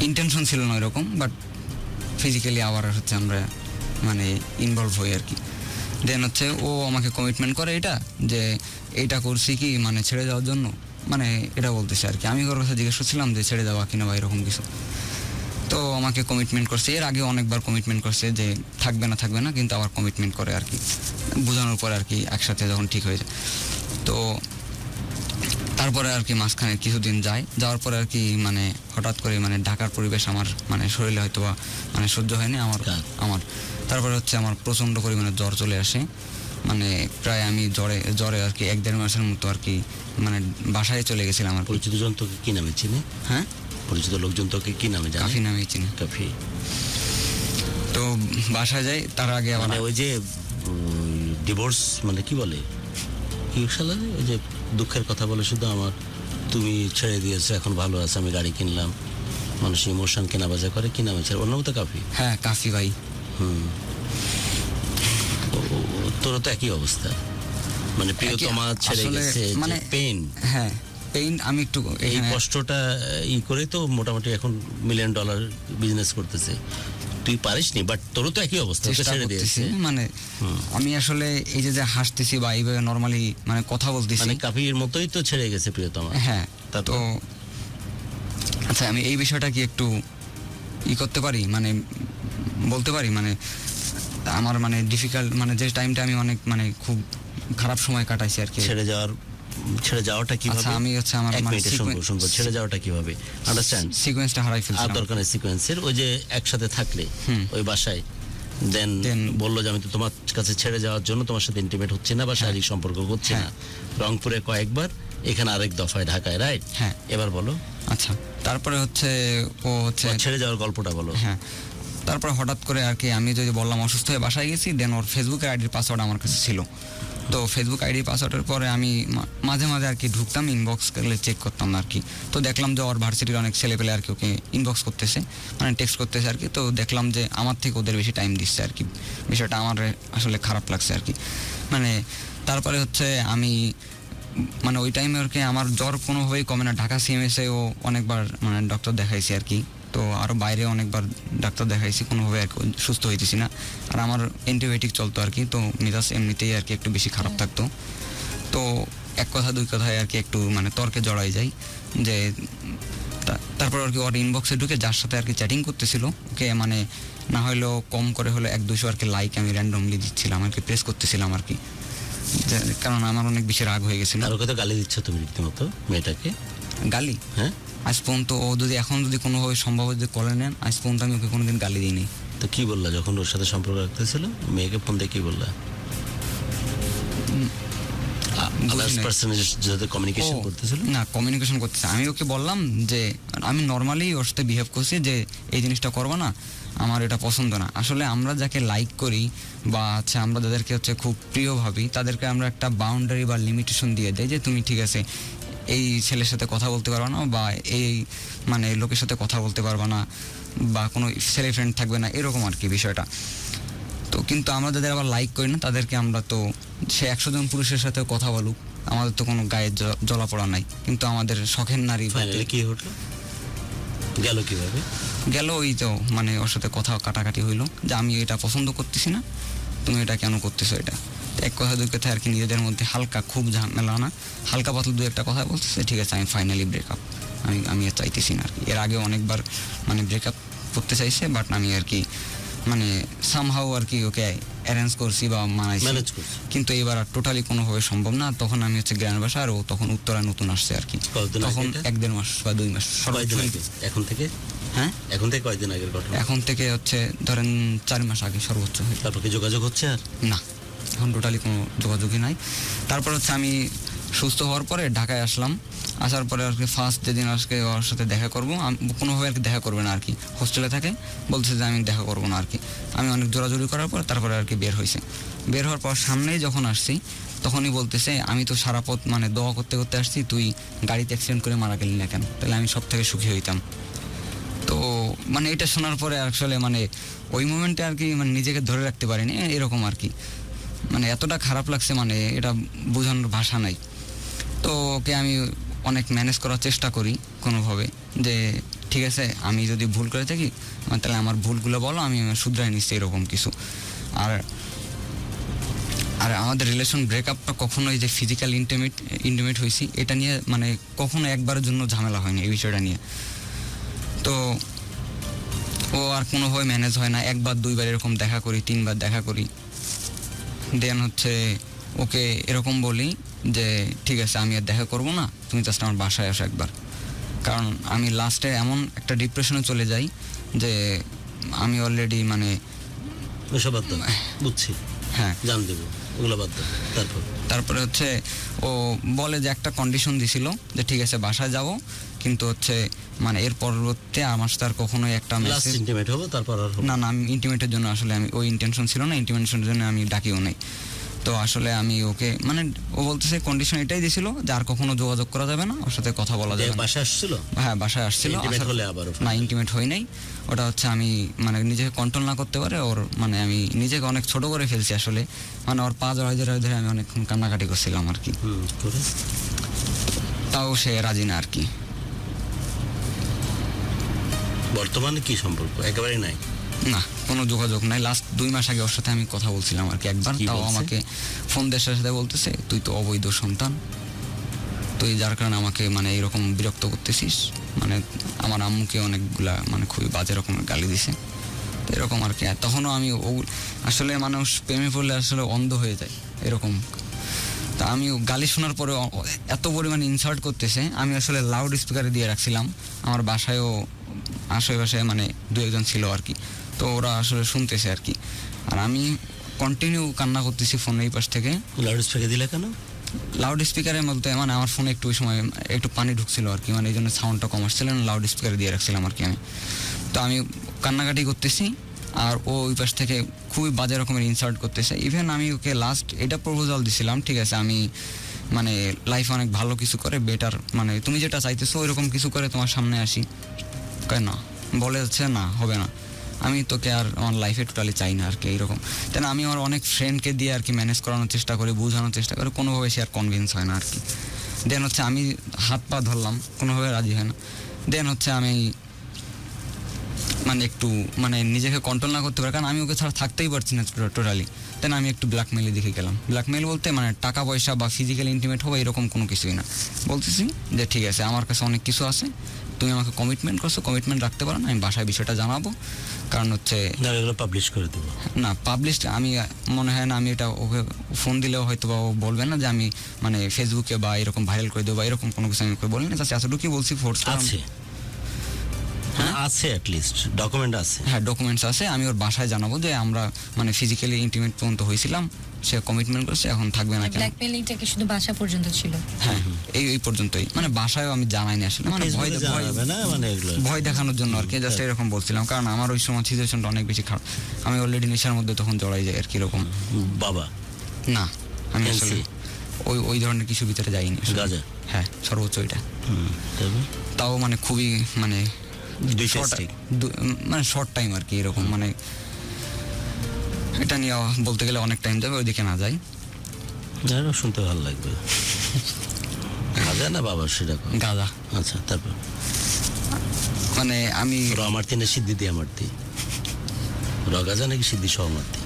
ইন্টেনশন ছিল না ওইরকম, বাট ফিজিক্যালি আবার হচ্ছে আমরা মানে ইনভলভ হই আর কি। দেন হচ্ছে ও আমাকে কমিটমেন্ট করে এটা যে এইটা করছি কি মানে ছেড়ে যাওয়ার জন্য, মানে এটা বলতেছে আর কি। আমি ওর কাছে জিজ্ঞেস করছিলাম যে ছেড়ে যাওয়া কিনা বা এরকম কিছু, তো আমাকে কমিটমেন্ট করছে। এর আগে অনেকবার কমিটমেন্ট করছে যে থাকবে না, কিন্তু আবার কমিটমেন্ট করে আর কি, বোঝানোর পর আর কি একসাথে যখন ঠিক হয়ে যায়। তো তারপরে আর কি মাঝখানে কিছুদিন যাওয়ার পরে আর কি মানে হঠাৎ করে মানে ঢাকার পরিবেশ আমার মানে শরীরে হয়তো বা মানে সহ্য হয়নি আমার তারপরে হচ্ছে আমার প্রচণ্ড পরিমাণে জ্বর চলে আসে। মানে প্রায় আমি জ্বরে আর কি 1-1.5 মাসের মতো আর কি মানে বাসায় চলে গেছিলাম। আমার পরিচিত জন তোকে কি নামে চিনে? হ্যাঁ পরিচিত লোকজন তোকে কি নামে জানে? কাফি নামেই চিনে। কাফি। তো বাসায় যাই, তার আগে আবার ওই যে ডিভোর্স মানে কি বলে, কি শালা ওই যে দুঃখের কথা বলে শুধু আমার, তুমি ছেড়ে দিয়েছো এখন ভালো আছে, আমি গাড়ি কিনলাম, মানুষ ইমোশন কেনা বেচা করে, কি নাম আছে ওর নাম? তো কাফি। হ্যাঁ কাফি ভাই। তোর তো একই অবস্থা, মানে প্রিয়তমা ছেড়ে আসলে গেছে, মানে পেইন। হ্যাঁ পেইন, আমি একটু এই এখানে- কষ্টটা করে তো মোটামুটি এখন $1 মিলিয়ন বিজনেস করতেছে। তুই পারিসনি, বাট তোরও তো একই অবস্থা, তোকে চেষ্টা ছেড়ে করতেছি, দিয়েছে। মানে আমি আসলে এই যে যে হাসতেছি বা এইভাবে নর্মালি মানে কথা বলতেছি, মানে কাফির মতোই তো ছেড়ে গেছে প্রিয়তমা। হ্যাঁ তা তো আচ্ছা আমি এই বিষয়টা কি একটু করতে পারি, মানে বলতে পারি, মানে আমার মানে ডিফিকাল্ট, মানে যে টাইমটা আমি অনেক মানে খুব খারাপ সময় কাটাইছি আর কি। ছেড়ে যাওয়াটা কিভাবে? আচ্ছা আমি হচ্ছে আমার এক মানে মিনিটে শুনবো ছেড়ে যাওয়াটা কিভাবে, আন্ডারস্ট্যান্ড? সিকোয়েন্সটা হারাই আর ফেলছিলাম। দরকার নেই সিকোয়েন্সের, ওই যে একসাথে থাকলে ওই বাসায়, দেন Then বললো যে আমি তো তোমার কাছে ছেড়ে যাওয়ার জন্য তোমার সাথে ইন্টিমেট হচ্ছে না বা শারীরিক সম্পর্ক হচ্ছে না, রংপুরে কয়েকবার, এখানে আরেক দফায় ঢাকায়, রাইট? হ্যাঁ এবার বলো। আচ্ছা তারপরে হচ্ছে ও হচ্ছে ওর ছেড়ে যাওয়ার গল্পটা বলো। হ্যাঁ তারপরে হঠাৎ করে আর কি আমি যদি বললাম অসুস্থ হয়ে বাসায় গেছি, দেন ওর ফেসবুকের আইডির পাসওয়ার্ড আমার কাছে ছিল। তো ফেসবুক আইডি পাসওয়ার্ডের পরে আমি মাঝে মাঝে আর কি ঢুকতাম, ইনবক্স করলে চেক করতাম আর কি। তো দেখলাম যে ওর ভার্সিটির অনেক ছেলেপেলে আর কি ওকে ইনবক্স করতেছে, মানে টেক্সট করতেছে আর কি। তো দেখলাম যে আমার থেকে ওদের বেশি টাইম দিচ্ছে আর কি। বিষয়টা আমার আসলে খারাপ লাগছে আর কি। মানে তারপরে হচ্ছে আমি মানে ওই টাইমে আর কি আমার জ্বর কোনোভাবেই কমে না। ঢাকা সিএমএসে ও অনেকবার মানে ডক্টর দেখাইছি আর কি। তো আরও বাইরে অনেকবার ডাক্তার দেখাইছি, কোনোভাবে আর কি সুস্থ হইতেছি না। আর আমার অ্যান্টিবায়োটিক চলতো আর কি। তো মেজাজ এমনিতেই আর কি একটু বেশি খারাপ থাকতো। তো এক কথা দুই কথায় আর কি একটু মানে তর্কে জড়াই যাই যে তারপর আর কি ওর ইনবক্সে ঢুকে যার সাথে আর কি চ্যাটিং করতেছিল ওকে মানে না হলেও কম করে হলো 100-200 আর কি লাইক আমি র্যান্ডমলি দিচ্ছিলাম আর কি, প্রেস করতেছিলাম আর কি, কারণ আমার অনেক বেশি রাগ হয়ে গেছিল। আর ওকে তো গালি দিচ্ছ তুমি রীতিমতো মেয়েটাকে। গালি? হ্যাঁ আজ পর্যন্ত ও যদি এখন যদি কোনোভাবে সম্ভব যদি কলে নেন, আজ পর্যন্ত আমি ওকে কোনোদিন গালি দিইনি। তো কি বললা যখন ওর সাথে সম্পর্ক রাখতেছিল? মেয়েকে ফোন দিয়ে কি বললা? কমিউনিকেশন করতেছিল না, কমিউনিকেশন করতেছে। আমি ওকে বললাম যে আমি নর্মালি ওর সাথে বিহেভ করছি যে এই জিনিসটা করবো না, আমার এটা পছন্দ না। আসলে আমরা যাকে লাইক করি বা হচ্ছে আমরা যাদেরকে হচ্ছে খুব প্রিয় ভাবি, তাদেরকে আমরা একটা বাউন্ডারি বা লিমিটেশন দিয়ে দেয় যে তুমি ঠিক আছে এই ছেলের সাথে কথা বলতে পারবা না বা এই মানে লোকের সাথে কথা বলতে পারবা না বা কোনো ছেলে ফ্রেন্ড থাকবে না, এরকম আর কি বিষয়টা। তো কিন্তু আমরা যাদের আবার লাইক করি না তাদেরকে আমরা তো সে 100 জন পুরুষের সাথে কথা বলুক, আমাদের তো কোনো গায়ে জ্বলা পড়া নাই, কিন্তু আমাদের শখের নারী কি হলো, গেল কিভাবে? গেল ওই তো মানে ওর সাথে কথা কাটাকাটি হইলো যে আমি এটা পছন্দ করতেছি না, তুমি এটা কেন করতেছো। এটা এক কথা দুই কথা আর কি নিজেদের মধ্যে হালকা খুব ঝামেলা না, হালকা পাতলা দু একটা কথা বলতেছে, ঠিক আছে আমি ফাইনালি ব্রেকআপ, আমি আর চাইতেছি না আর কি। এর আগে অনেকবার মানে ব্রেকআপ করতে চাইছে, বাট আমি আর কি মানে সামহাউ আর কি ওকে অ্যারেঞ্জ করছি বা মানাইছি, কিন্তু এবার আর টোটালি কোনোভাবে সম্ভব না। তখন আমি হচ্ছে গ্রামের বাসা আর ও তখন উত্তরায় নতুন আসছে আর কি। তখন 1-1.5 মাস বা 2 মাস। এখন থেকে? হ্যাঁ এখন থেকে কয়দিন আগের ঘটনা? এখন থেকে হচ্ছে ধরেন 4 মাস আগে সর্বোচ্চ। তারপর কি যোগাযোগ হচ্ছে? আর না, এখন টোটালি কোনো যোগাযোগই নাই। তারপর হচ্ছে আমি সুস্থ হওয়ার পরে ঢাকায় আসলাম। আসার পরে আর কি ফার্স্ট যেদিন আজকে ওর সাথে দেখা করবো, কোনোভাবে আর কি দেখা করবে না আর কি, হোস্টেলে থাকে, বলছে যে আমি দেখা করবো না আর কি। আমি অনেক জোরাজোরি করার পর তারপরে আর কি বের হয়েছে। বের হওয়ার পর সামনেই যখন আসছি তখনই বলতেছে আমি তো সারা পথ মানে দোয়া করতে করতে আসছি, তুই গাড়িতে অ্যাক্সিডেন্ট করে মারা গেলি না কেন, তাহলে আমি সব থেকে সুখী হইতাম। তো মানে এটা শোনার পরে আসলে মানে ওই মোমেন্টে আর কি মানে নিজেকে ধরে রাখতে পারিনি, এরকম আর কি। মানে এতটা খারাপ লাগছে, মানে এটা বোঝানোর ভাষা নাই। তো ওকে আমি অনেক ম্যানেজ করার চেষ্টা করি কোনোভাবে, যে ঠিক আছে আমি যদি ভুল করে থাকি তাহলে আমার ভুলগুলো বলো, আমি শুধরাই নিচ্ছি, এরকম কিছু। আর আর আমাদের রিলেশন ব্রেকআপটা কখনোই যে ফিজিক্যাল ইন্টিমেট হয়েছি এটা নিয়ে মানে কখনো একবারের জন্য ঝামেলা হয়নি এই বিষয়টা নিয়ে। তো ও আর কোনোভাবে ম্যানেজ হয় না, 1-2 বার এরকম দেখা করি, 3 বার দেখা করি। দেন হচ্ছে ওকে এরকম বলি যে ঠিক আছে আমি আর দেখা করবো না, তুমি জাস্ট আমার বাসায় আসো একবার। কারণ আমি লাস্টে এমন একটা ডিপ্রেশনে চলে যাই যে আমি অলরেডি মানে বুঝছি, হ্যাঁ জান দেবো ওগুলো বাদ দাও। তারপরে হচ্ছে ও বলে যে একটা কন্ডিশন দিছিল যে ঠিক আছে বাসায় যাব, কিন্তু হচ্ছে মানে এর পরবর্তীতে আমার সাথে আর কখনোই একটা মেসেজ ইন্টিমেট হবে তারপর আর না, আমি ইন্টিমেটের জন্য আসলে আমি ওই ইন্টেনশন ছিল না, ইন্টিমেটের জন্য আমি ডাকিও নাই। তো আসলে আমি ওকে মানে ও বলতেছে কন্ডিশন এটাই দিয়েছিল যে আর কখনো যোগাযোগ করা যাবে না, ওর সাথে কথা বলা যাবে না। বাসা আসছিল? হ্যাঁ বাসায় আসছিল। Intimate হলে আবারও? না ইন্টিমেট হই নাই। ওটা হচ্ছে আমি মানে নিজেকে কন্ট্রোল না করতে পারে ওর মানে আমি নিজেকে অনেক ছোট করে ফেলছি আসলে, মানে ওর পা জড়াই জড়াই ধরে আমি অনেকক্ষণ কান্নাকাটি করছিলাম আর কি। করে তাও সে রাজি না আর কি। বর্তমানে কি সম্পর্ক? একেবারে নাই? না কোনো যোগাযোগ নাই। লাস্ট 2 মাস আগে ওর সাথে আমি কথা বলছিলাম আর কি একবার, কি তাও বলছে? আমাকে ফোন দেওয়ার সাথে বলতেছে তুই তো অবৈধ সন্তান, তুই যার কারণে আমাকে মানে এইরকম বিরক্ত করতেছিস, মানে আমার আম্মুকে অনেকগুলা মানে খুবই বাজে রকমের গালি দিছে। তো এরকম আর কি। আর তখনও আমি আসলে মানুষ প্রেমে পড়লে আসলে অন্ধ হয়ে যায় এরকম। তা আমি গালি শোনার পরে এত পরিমাণে ইনসাল্ট করতেছে, আমি আসলে লাউড স্পিকারে দিয়ে রাখছিলাম। আমার বাসায়ও আশেপাশে মানে 2-1 ছিল আর কি, তো ওরা আসলে শুনতেছে আর কি। আর আমি কন্টিনিউ কান্না করতেছি ফোনের এই পাশ থেকে। লাউড স্পিকার দিলে কেন? লাউড স্পিকারের মধ্যে মানে আমার ফোনে একটু ওই সময় একটু পানি ঢুকছিল আর কি, মানে এই জন্য সাউন্ডটা কম আসছিল না, লাউড স্পিকারে দিয়ে রাখছিলাম আর কি আমি। তো আমি কান্নাকাটি করতেছি আর ও ওই পাশ থেকে খুবই বাজে রকমের ইনসাল্ট করতেছে। ইভেন আমি ওকে লাস্ট এটা প্রপোজাল দিছিলাম, ঠিক আছে আমি মানে লাইফে অনেক ভালো কিছু করে বেটার মানে তুমি যেটা চাইতেছো ওইরকম কিছু করে তোমার সামনে আসি, কয় না, বলে হচ্ছে না হবে না, আমি তোকে আর আমার লাইফে টোটালি চাই না আর কি এইরকম। তাই আমি আমার অনেক ফ্রেন্ডকে দিয়ে আর কি ম্যানেজ করানোর চেষ্টা করি, বোঝানোর চেষ্টা করি, কোনোভাবে সে আর কনভিন্স হয় না আর কি। দেন হচ্ছে আমি হাত পা ধরলাম, কোনোভাবে রাজি হয় না। দেন হচ্ছে আমি মানে একটু মানে নিজেকে কন্ট্রোল না করতে পারি, কারণ আমি ওকে ছাড়া থাকতেই পারছি না টোটালি। দেন আমি একটু ব্ল্যাকমেইলে দেখে গেলাম। ব্ল্যাকমেইল বলতে মানে টাকা পয়সা বা ফিজিক্যাল ইন্টিমেট হবে এরকম কোনো কিছুই না। বলতেছি যে ঠিক আছে আমার কাছে অনেক কিছু আছে, তুমি আমাকে কমিটমেন্ট করছো, কমিটমেন্ট রাখতে পারো না, আমি বাসায় বিষয়টা জানাবো। কারণ হচ্ছে না এগুলো পাবলিশ করে দেবো না পাবলিশ আমি মনে হয় না, আমি এটা ওকে ফোন দিলেও হয়তো বা ও বলবে না যে আমি মানে ফেসবুকে বা এরকম ভাইরাল করে দেবো বা এরকম কোনো কিছু আমি ওকে বলি না। জাস্ট এতটুকুই বলছি ফোর্স আছে। হ্যাঁ আছে, অ্যাটলিস্ট ডকুমেন্ট আছে। হ্যাঁ ডকুমেন্টস আছে, আমি ওর বাসায় জানাবো যে আমরা মানে ফিজিক্যালি ইন্টিমেট পর্যন্ত হয়েছিলাম, সে কমিটমেন্ট করছে, এখন থাকবে না কেন। ব্ল্যাকমেইলিংটা কি শুধু বাসা পর্যন্ত ছিল? হ্যাঁ এই পর্যন্তই, মানে বাসায়ও আমি জানাইনি আসলে, মানে ভয় জানাবে না মানে এগুলো ভয় দেখানোর জন্য আর কি, জাস্ট এরকম বলছিলাম। কারণ আমার ওই সময় সিচুয়েশনটা অনেক বেশি খারাপ, আমি অলরেডি নেশার মধ্যে তখন জড়াই যাই আর কি এরকম। বাবা না আমি NC? আসলে ওই ধরনের কিছু ভিতরে যাইনি আসলে। গাঁজা? হ্যাঁ সর্বোচ্চ ওইটা, তবে তাও মানে খুবই মানে দুই short- ফেস্টিক মানে শর্ট টাইম আর কি এরকম, মানে এটা নিয়ে বলতে গেলে অনেক টাইম যাবে, ওইদিকে না যাই। আরো শুনতে ভালো লাগবে। গাঁজা না বাবা সেটা কর। গাঁজা আচ্ছা তারপর মানে আমি আমার তিনে সিদ্ধি দিয়ে আমার দি র গাঁজা নাকি সিদ্ধি সহ আমার দি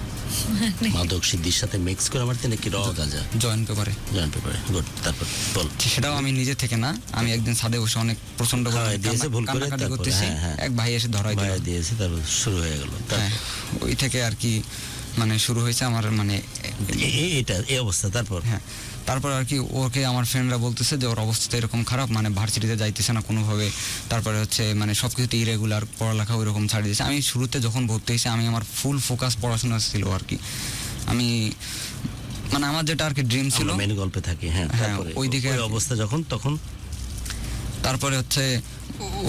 মাদক সিদ্ধির সাথে মিক্স করে আমার নাকি র গাঁজা জয়েন পেপারে জানতে পারে। গুড, তারপর বল। সেটাও আমি নিজে থেকে না, আমি একদিন ছাদে বসে অনেক প্রচন্ড হ্যাঁ, দিয়েছে ভুল করে, কান্নাকাটি তারপরে, করতেছি, হ্যাঁ। এক ভাই এসে ধরাই দিল। বাইরে দিয়েছে, তারপর শুরু হয়ে গেল। হ্যাঁ ওই থেকে আর কি মানে শুরু হয়েছে আমার মানে এটা এই অবস্থা। তারপর হ্যাঁ তারপর আর কি ওকে আমার ফ্রেন্ডরা বলতেছে যে ওর অবস্থা এরকম খারাপ, মানে ভার্সিটিতে যাইতেছে না কোনোভাবে, তারপরে হচ্ছে মানে সব কিছুতে ইরেগুলার, পড়ালেখা ওই রকম ছাড়িয়ে দিয়েছে। আমি শুরুতে যখন ভর্তি হয়েছি আমি আমার ফুল ফোকাস পড়াশোনা ছিল আর কি, আমি মানে আমার যেটা আর কি ড্রিম ছিল মেন গল্পে থাকি। হ্যাঁ হ্যাঁ, তারপরে ওইদিকে ওই আর কি। অবস্থা যখন তখন তারপরে হচ্ছে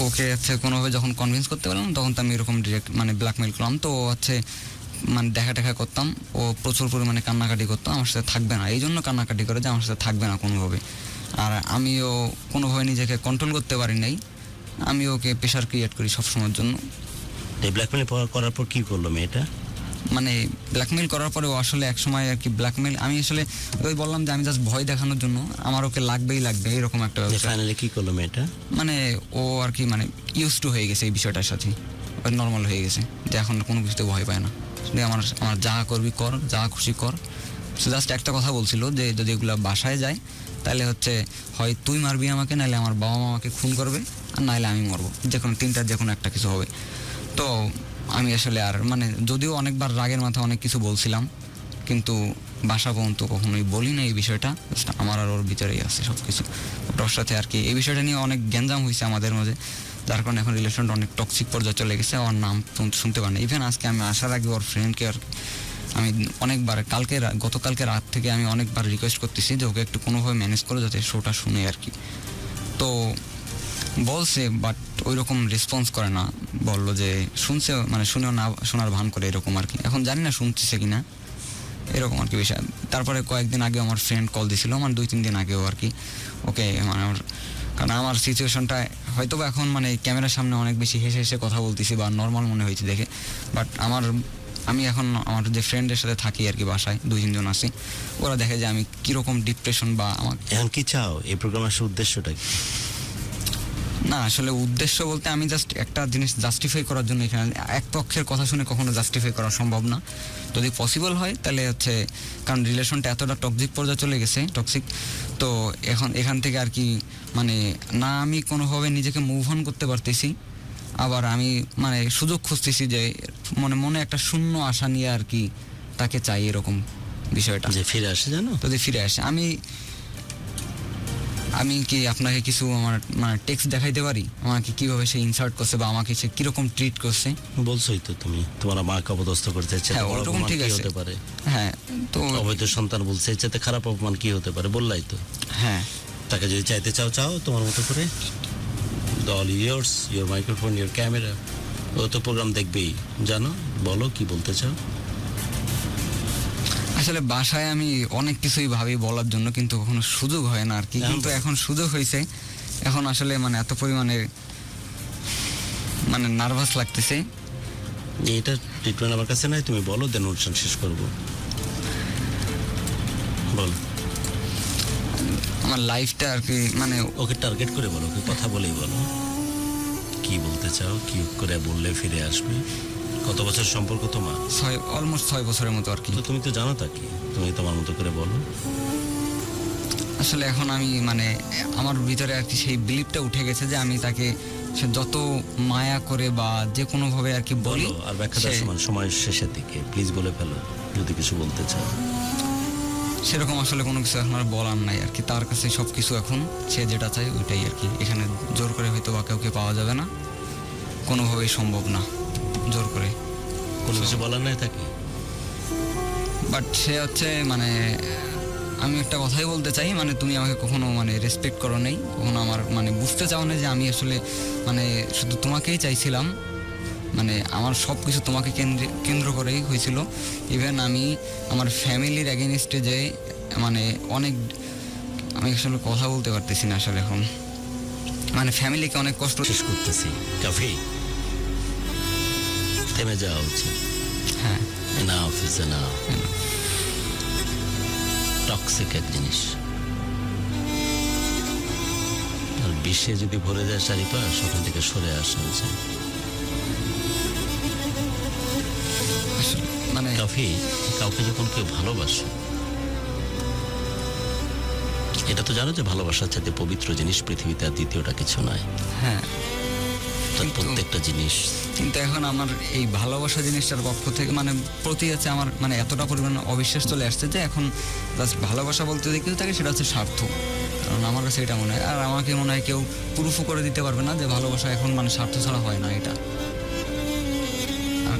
ওকে হচ্ছে কোনোভাবে যখন কনভিন্স করতে পারলাম তখন তো আমি এরকম ডিরেক্ট মানে ব্ল্যাকমেইল করলাম। তো ও হচ্ছে মানে দেখা করতাম, ও প্রচুর পরিমাণে কান্নাকাটি করতো, আমার সাথে থাকবে না, এই জন্য কান্নাকাটি করে যে আমার সাথে থাকবে না কোনোভাবে। আর আমিও কোনোভাবে নিজেকে কন্ট্রোল করতে পারি নাই, আমি ওকে প্রেশার ক্রিয়েট করি সবসময়ের জন্য। ব্ল্যাকমেল করার পর কি করলো মেয়েটা? মানে ব্ল্যাকমেইল করার পরে ও আসলে এক সময় আর কি ব্ল্যাকমেইল, আমি আসলে ওই বললাম যে আমি জাস্ট ভয় দেখানোর জন্য আমার ওকে লাগবেই লাগবে এরকম একটা ব্যবস্থা। ফাইনালি কি করলো মেয়েটা? মানে ও আর কি মানে ইউজ টু হয়ে গেছে এই বিষয়টার সাথে, নর্মাল হয়ে গেছে যে এখন কোনো কিছুতে ভয় পায় না, যে আমার যা করবি কর, যা খুশি কর। সে জাস্ট একটা কথা বলছিল যে যদি এগুলো বাসায় যায় তাহলে হচ্ছে হয় তুই মারবি আমাকে, নাহলে আমার বাবা মা আমাকে খুন করবে, আর নাহলে আমি মরবো, যে কোনো তিনটার যে কোনো একটা কিছু হবে। তো আমি আসলে আর মানে যদিও অনেকবার রাগের মাথায় অনেক কিছু বলছিলাম, কিন্তু বাসা পর্যন্ত কখনোই বলি না এই বিষয়টা, আমার আর ওর ভিতরেই আছে সব কিছু। ওর সাথে আর কি এই বিষয়টা নিয়ে অনেক গ্যাঞ্জাম হয়েছে আমাদের মাঝে, যার কারণে এখন রিলেশনটা অনেক টক্সিক পর্যায়ে চলে গেছে। ওর নাম শুনতে পারে না। ইভেন আজকে আমি আসার আগে ওর ফ্রেন্ডকে আর আমি অনেকবার গতকালকে রাত থেকে আমি অনেকবার রিকোয়েস্ট করতেছি যে ওকে একটু কোনোভাবে ম্যানেজ করে যাতে শোটা শুনে আর কি। তো বলছে বাট ওই রকম রেসপন্স করে না, বললো যে শুনছে মানে শুনেও না শোনার ভান করে এরকম আর কি। এখন জানি না শুনতেছে কিনা, এরকম আর কি বিষয়। তারপরে কয়েকদিন আগে আমার ফ্রেন্ড কল দিছিল, মানে 2-3 দিন আগেও আর কি। ওকে মানে কারণ আমার সিচুয়েশনটা হয়তো বা এখন মানে ক্যামেরার সামনে অনেক বেশি হেসে হেসে কথা বলতেছি বা নর্মাল মনে হয়েছে দেখে, বাট আমি এখন আমার যে ফ্রেন্ডের সাথে থাকি আর কি, বাসায় 2-3 জন আছি, ওরা দেখে যে আমি কীরকম ডিপ্রেশন বা আমার। এখন কি চাও এই প্রোগ্রামের উদ্দেশ্যটা কি? না আসলে উদ্দেশ্য বলতে আমি জাস্ট একটা জিনিস জাস্টিফাই করার জন্য এখানে, এক পক্ষের কথা শুনে কখনো জাস্টিফাই করা সম্ভব না। যদি পসিবল হয় তাহলে হচ্ছে, কারণ রিলেশনটা এতটা টক্সিক পর্যায়ে চলে গেছে, টক্সিক, তো এখান থেকে আর কি মানে না আমি কোনোভাবে নিজেকে মুভ অন করতে পারতেছি, আবার আমি মানে সুযোগ খুঁজতেছি যে মনে একটা শূন্য আশা নিয়ে আর কি তাকে চাই, এরকম বিষয়টা যে ফিরে আসে, জানো যদি ফিরে আসে। আমি কি আপনাকে কিছু আমার মানে টেক্সট দেখাইতে পারি আমাকে কিভাবে সে ইনসার্ট করছে বা আমাকে সে কিরকম ট্রিট করছে? বলছোই তো তুমি তোমার মাকে অপদস্থ করতে চাইছে, হ্যাঁ, ওরকম ঠিক আছে। হতে পারে। হ্যাঁ, তো অবৈধ সন্তান বলছে, এর চাইতে খারাপ অপমান কি হতে পারে? বললাই তো। হ্যাঁ, তাকে যদি চাইতে চাও তোমার মতো করে, all yours, your microphone, your camera, ও তো প্রোগ্রাম দেখবেই। জানো, বলো কি বলতে চাও। আসলে বাসায় আমি অনেক কিছুই ভাবি বলার জন্য, কিন্তু কখনো সুযোগ হয় না আর কি। কিন্তু এখন সুযোগ হয়েছে, এখন আসলে মানে এত পরিমাণে মানে নার্ভাস লাগতেছে। এটা ট্রিটমেন্ট আমার কাছে নাই, তুমি বলো, দেন অনুষ্ঠান শেষ করবো। বলো আমার লাইফটা আর কি মানে। ওকে টার্গেট করে বলো, ওকে কথা বলেই বলো কি বলতে চাও, কি করে বললে ফিরে আসবে। কত বছর সম্পর্ক তোমার? অলমোস্ট 6 বছরের মতো আর কি। তো তুমি তো জানো তাকে, তুমি তোমার মতো করে বলো। আসলে এখন আমি মানে আমার ভিতরে আর কি সেই বিলিভটা উঠে গেছে যে আমি তাকে সে যত মায়া করে বা যে কোনোভাবে আর কি বলি। আর ব্যাখ্যা দেওয়ার সময় শেষের দিকে প্লিজ বলে ফেলো যদি কিছু বলতে চাও। সেরকম আসলে কোনো কিছু এখন আর বলার নাই আর কি, তার কাছে সব কিছু এখন সে যেটা চায় ওইটাই আর কি। এখানে জোর করে হয়তো বা কাউকে পাওয়া যাবে না, কোনোভাবেই সম্ভব না জোর করে কোনো কিছু বলার নাই তাকে। বাট সে হচ্ছে মানে আমি একটা কথাই বলতে চাই, মানে তুমি আমাকে কখনো মানে রেসপেক্ট করো নাই, কখনো আমার মানে বুঝতে চাও না যে আমি আসলে মানে শুধু তোমাকেই চাইছিলাম, মানে আমার সব কিছু তোমাকে কেন্দ্র করেই হয়েছিল। ইভেন আমি আমার ফ্যামিলির এগেনস্টে যে মানে অনেক, আমি আসলে কথা বলতে পারতেছি না আসলে এখন, মানে ফ্যামিলিকে অনেক কষ্ট শেষ করতেছি। কাফি, থেমে যাওয়া উচিত। হ্যাঁ, এনাফ ইজ এনাফ। টক্সিক এক জিনিস, আর বিশ্বে যদি ভরে যায় চারিপাশ, ওখান থেকে সরে আসা যায়। মানে কাফি, কাউকে যখন কেউ ভালোবাসে, এটা তো জানো যে ভালোবাসার চাইতে পবিত্র জিনিস পৃথিবীতে আর দ্বিতীয়টা কিছু নয়। হ্যাঁ, তার প্রত্যেকটা জিনিস। কিন্তু এখন আমার এই ভালোবাসা জিনিসটার পক্ষ থেকে মানে প্রতি আছে আমার মানে এতটা পরিমাণ অবিশ্বাস চলে আসছে যে এখন জাস্ট ভালোবাসা বলতে যদি কিছু থাকে সেটা হচ্ছে স্বার্থ। কারণ আমার কাছে এটা মনে হয়, আর আমাকে মনে হয় কেউ প্রুফও করে দিতে পারবে না যে ভালোবাসা এখন মানে স্বার্থ ছাড়া হয় না এটা।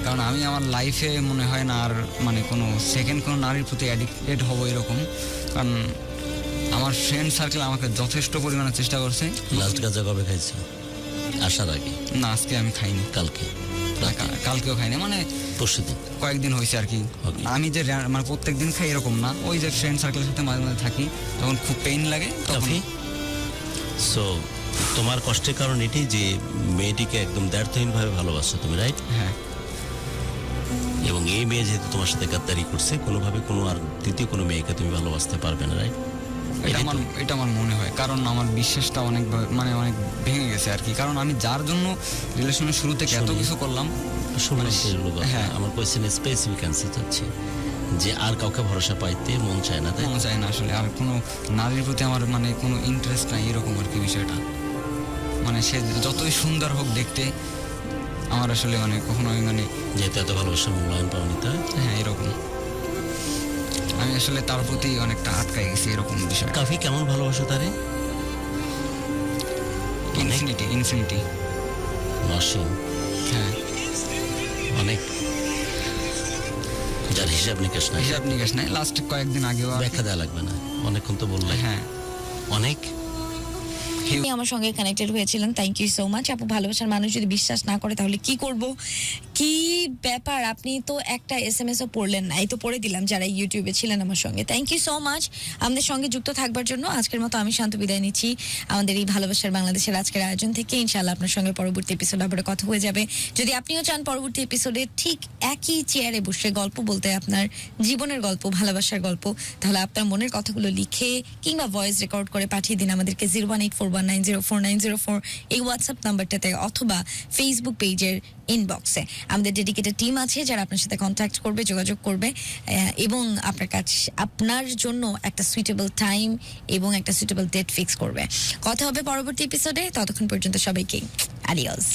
কারণ আমি আমার লাইফে মনে হয় না আর মানে কোনো সেকেন্ড কোনো নারীর প্রতি অ্যাডিক্টেড হবো এরকম, কারণ আমার ফ্রেন্ড সার্কেল আমাকে যথেষ্ট পরিমাণে চেষ্টা করছে। লাস্ট গাঁজা কবে খাইছো? আসার আগে? না, আজকে আমি খাইনি। কালকে? কালকেও খাইনি, মানে পরশুদিন কয়েকদিন হয়েছে আর কি। আমি যে মানে প্রত্যেক দিন খাই এরকম না, ওই যে ফ্রেন্ড সার্কেলের সাথে মাঝে মাঝে থাকি তখন খুব পেইন লাগে তখন। সো তোমার কষ্টের কারণ এটাই যে মেয়েটিকে একদম দ্ব্যর্থহীনভাবে ভালোবাসছো তুমি, রাইট? হ্যাঁ, এবং এই মেয়ে যেহেতু তোমার সাথে গাদ্দারি করছে, কোনোভাবে কোনো আর দ্বিতীয় কোনো মেয়েকে তুমি ভালোবাসতে পারবে না, রাইট? এটা আমার মনে হয়, কারণ আমার বিশ্বাসটা অনেক মানে অনেক ভেঙে গেছে আর কি। কারণ আমি যার জন্য রিলেশনের শুরু থেকে এত কিছু করলাম, হ্যাঁ, আমার কোয়েশ্চেনে স্পেসিফিক অ্যান্সার চাচ্ছি যে আর কাউকে ভরসা পাইতে মন চায় না, তাই? মন চায় না আসলে, আর কোনো নারীর প্রতি আমার মানে কোনো ইন্টারেস্ট নাই এরকম আর কি বিষয়টা। মানে সে যতই সুন্দর হোক দেখতে, আমার আসলে মানে কখনো আমি মানে যেহেতু এত ভালোবাসার মূল্যায়ন পাওনি, তা হ্যাঁ এরকম আমি আসলে তার প্রতি অনেকটা আটকাই গেছি এরকম বিষয়। কাফি কেমন ভালোবাসা তারে? ইনফিনিটি নসীম। হ্যাঁ, অনেক, যার হিসাব নিকাশ নাই। লাস্ট কয়েকদিন আগেও ব্যাখ্যা দেওয়া লাগবে না, অনেকক্ষণ তো বললে। হ্যাঁ, অনেক। আমার সঙ্গে কানেক্টেড হয়েছিলেন, থ্যাংক ইউ সো মাচ আপু। ভালোবাসার মানুষ যদি বিশ্বাস না করে তাহলে কি করব? কি ব্যাপার, আপনি তো একটা SMS ও পড়লেন না, এই তো পড়ে দিলাম যারা ইউটিউবে ছিলেন আমার সঙ্গে। থ্যাংক ইউ সো মাচ আমাদের সঙ্গে যুক্ত থাকবার জন্য। আজকের মতো আমি শান্ত বিদায় নিচ্ছি আমাদের এই ভালোবাসার বাংলাদেশের আজকের আয়োজন থেকে। ইনশাআল্লাহ আপনার সঙ্গে পরবর্তী এপিসোডে আবার কথা হয়ে যাবে। যদি আপনিও চান পরবর্তী এপিসোডে ঠিক একই চেয়ারে বসে গল্প বলতে, আপনার জীবনের গল্প, ভালোবাসার গল্প, তাহলে আপনার মনের কথাগুলো লিখে কিংবা ভয়েস রেকর্ড করে পাঠিয়ে দিন আমাদেরকে 01841904904 এই হোয়াটসঅ্যাপ নাম্বারটাতে, অথবা ফেসবুক পেজের ইনবক্সে। আমাদের ডেডিকেটেড টিম আছে যারা আপনার সাথে কন্ট্যাক্ট করবে, যোগাযোগ করবে এবং আপনার জন্য একটা সুইটেবল টাইম এবং একটা সুইটেবল ডেট ফিক্স করবে। কথা হবে পরবর্তী এপিসোডে। ততক্ষণ পর্যন্ত সবাইকে আডিওস।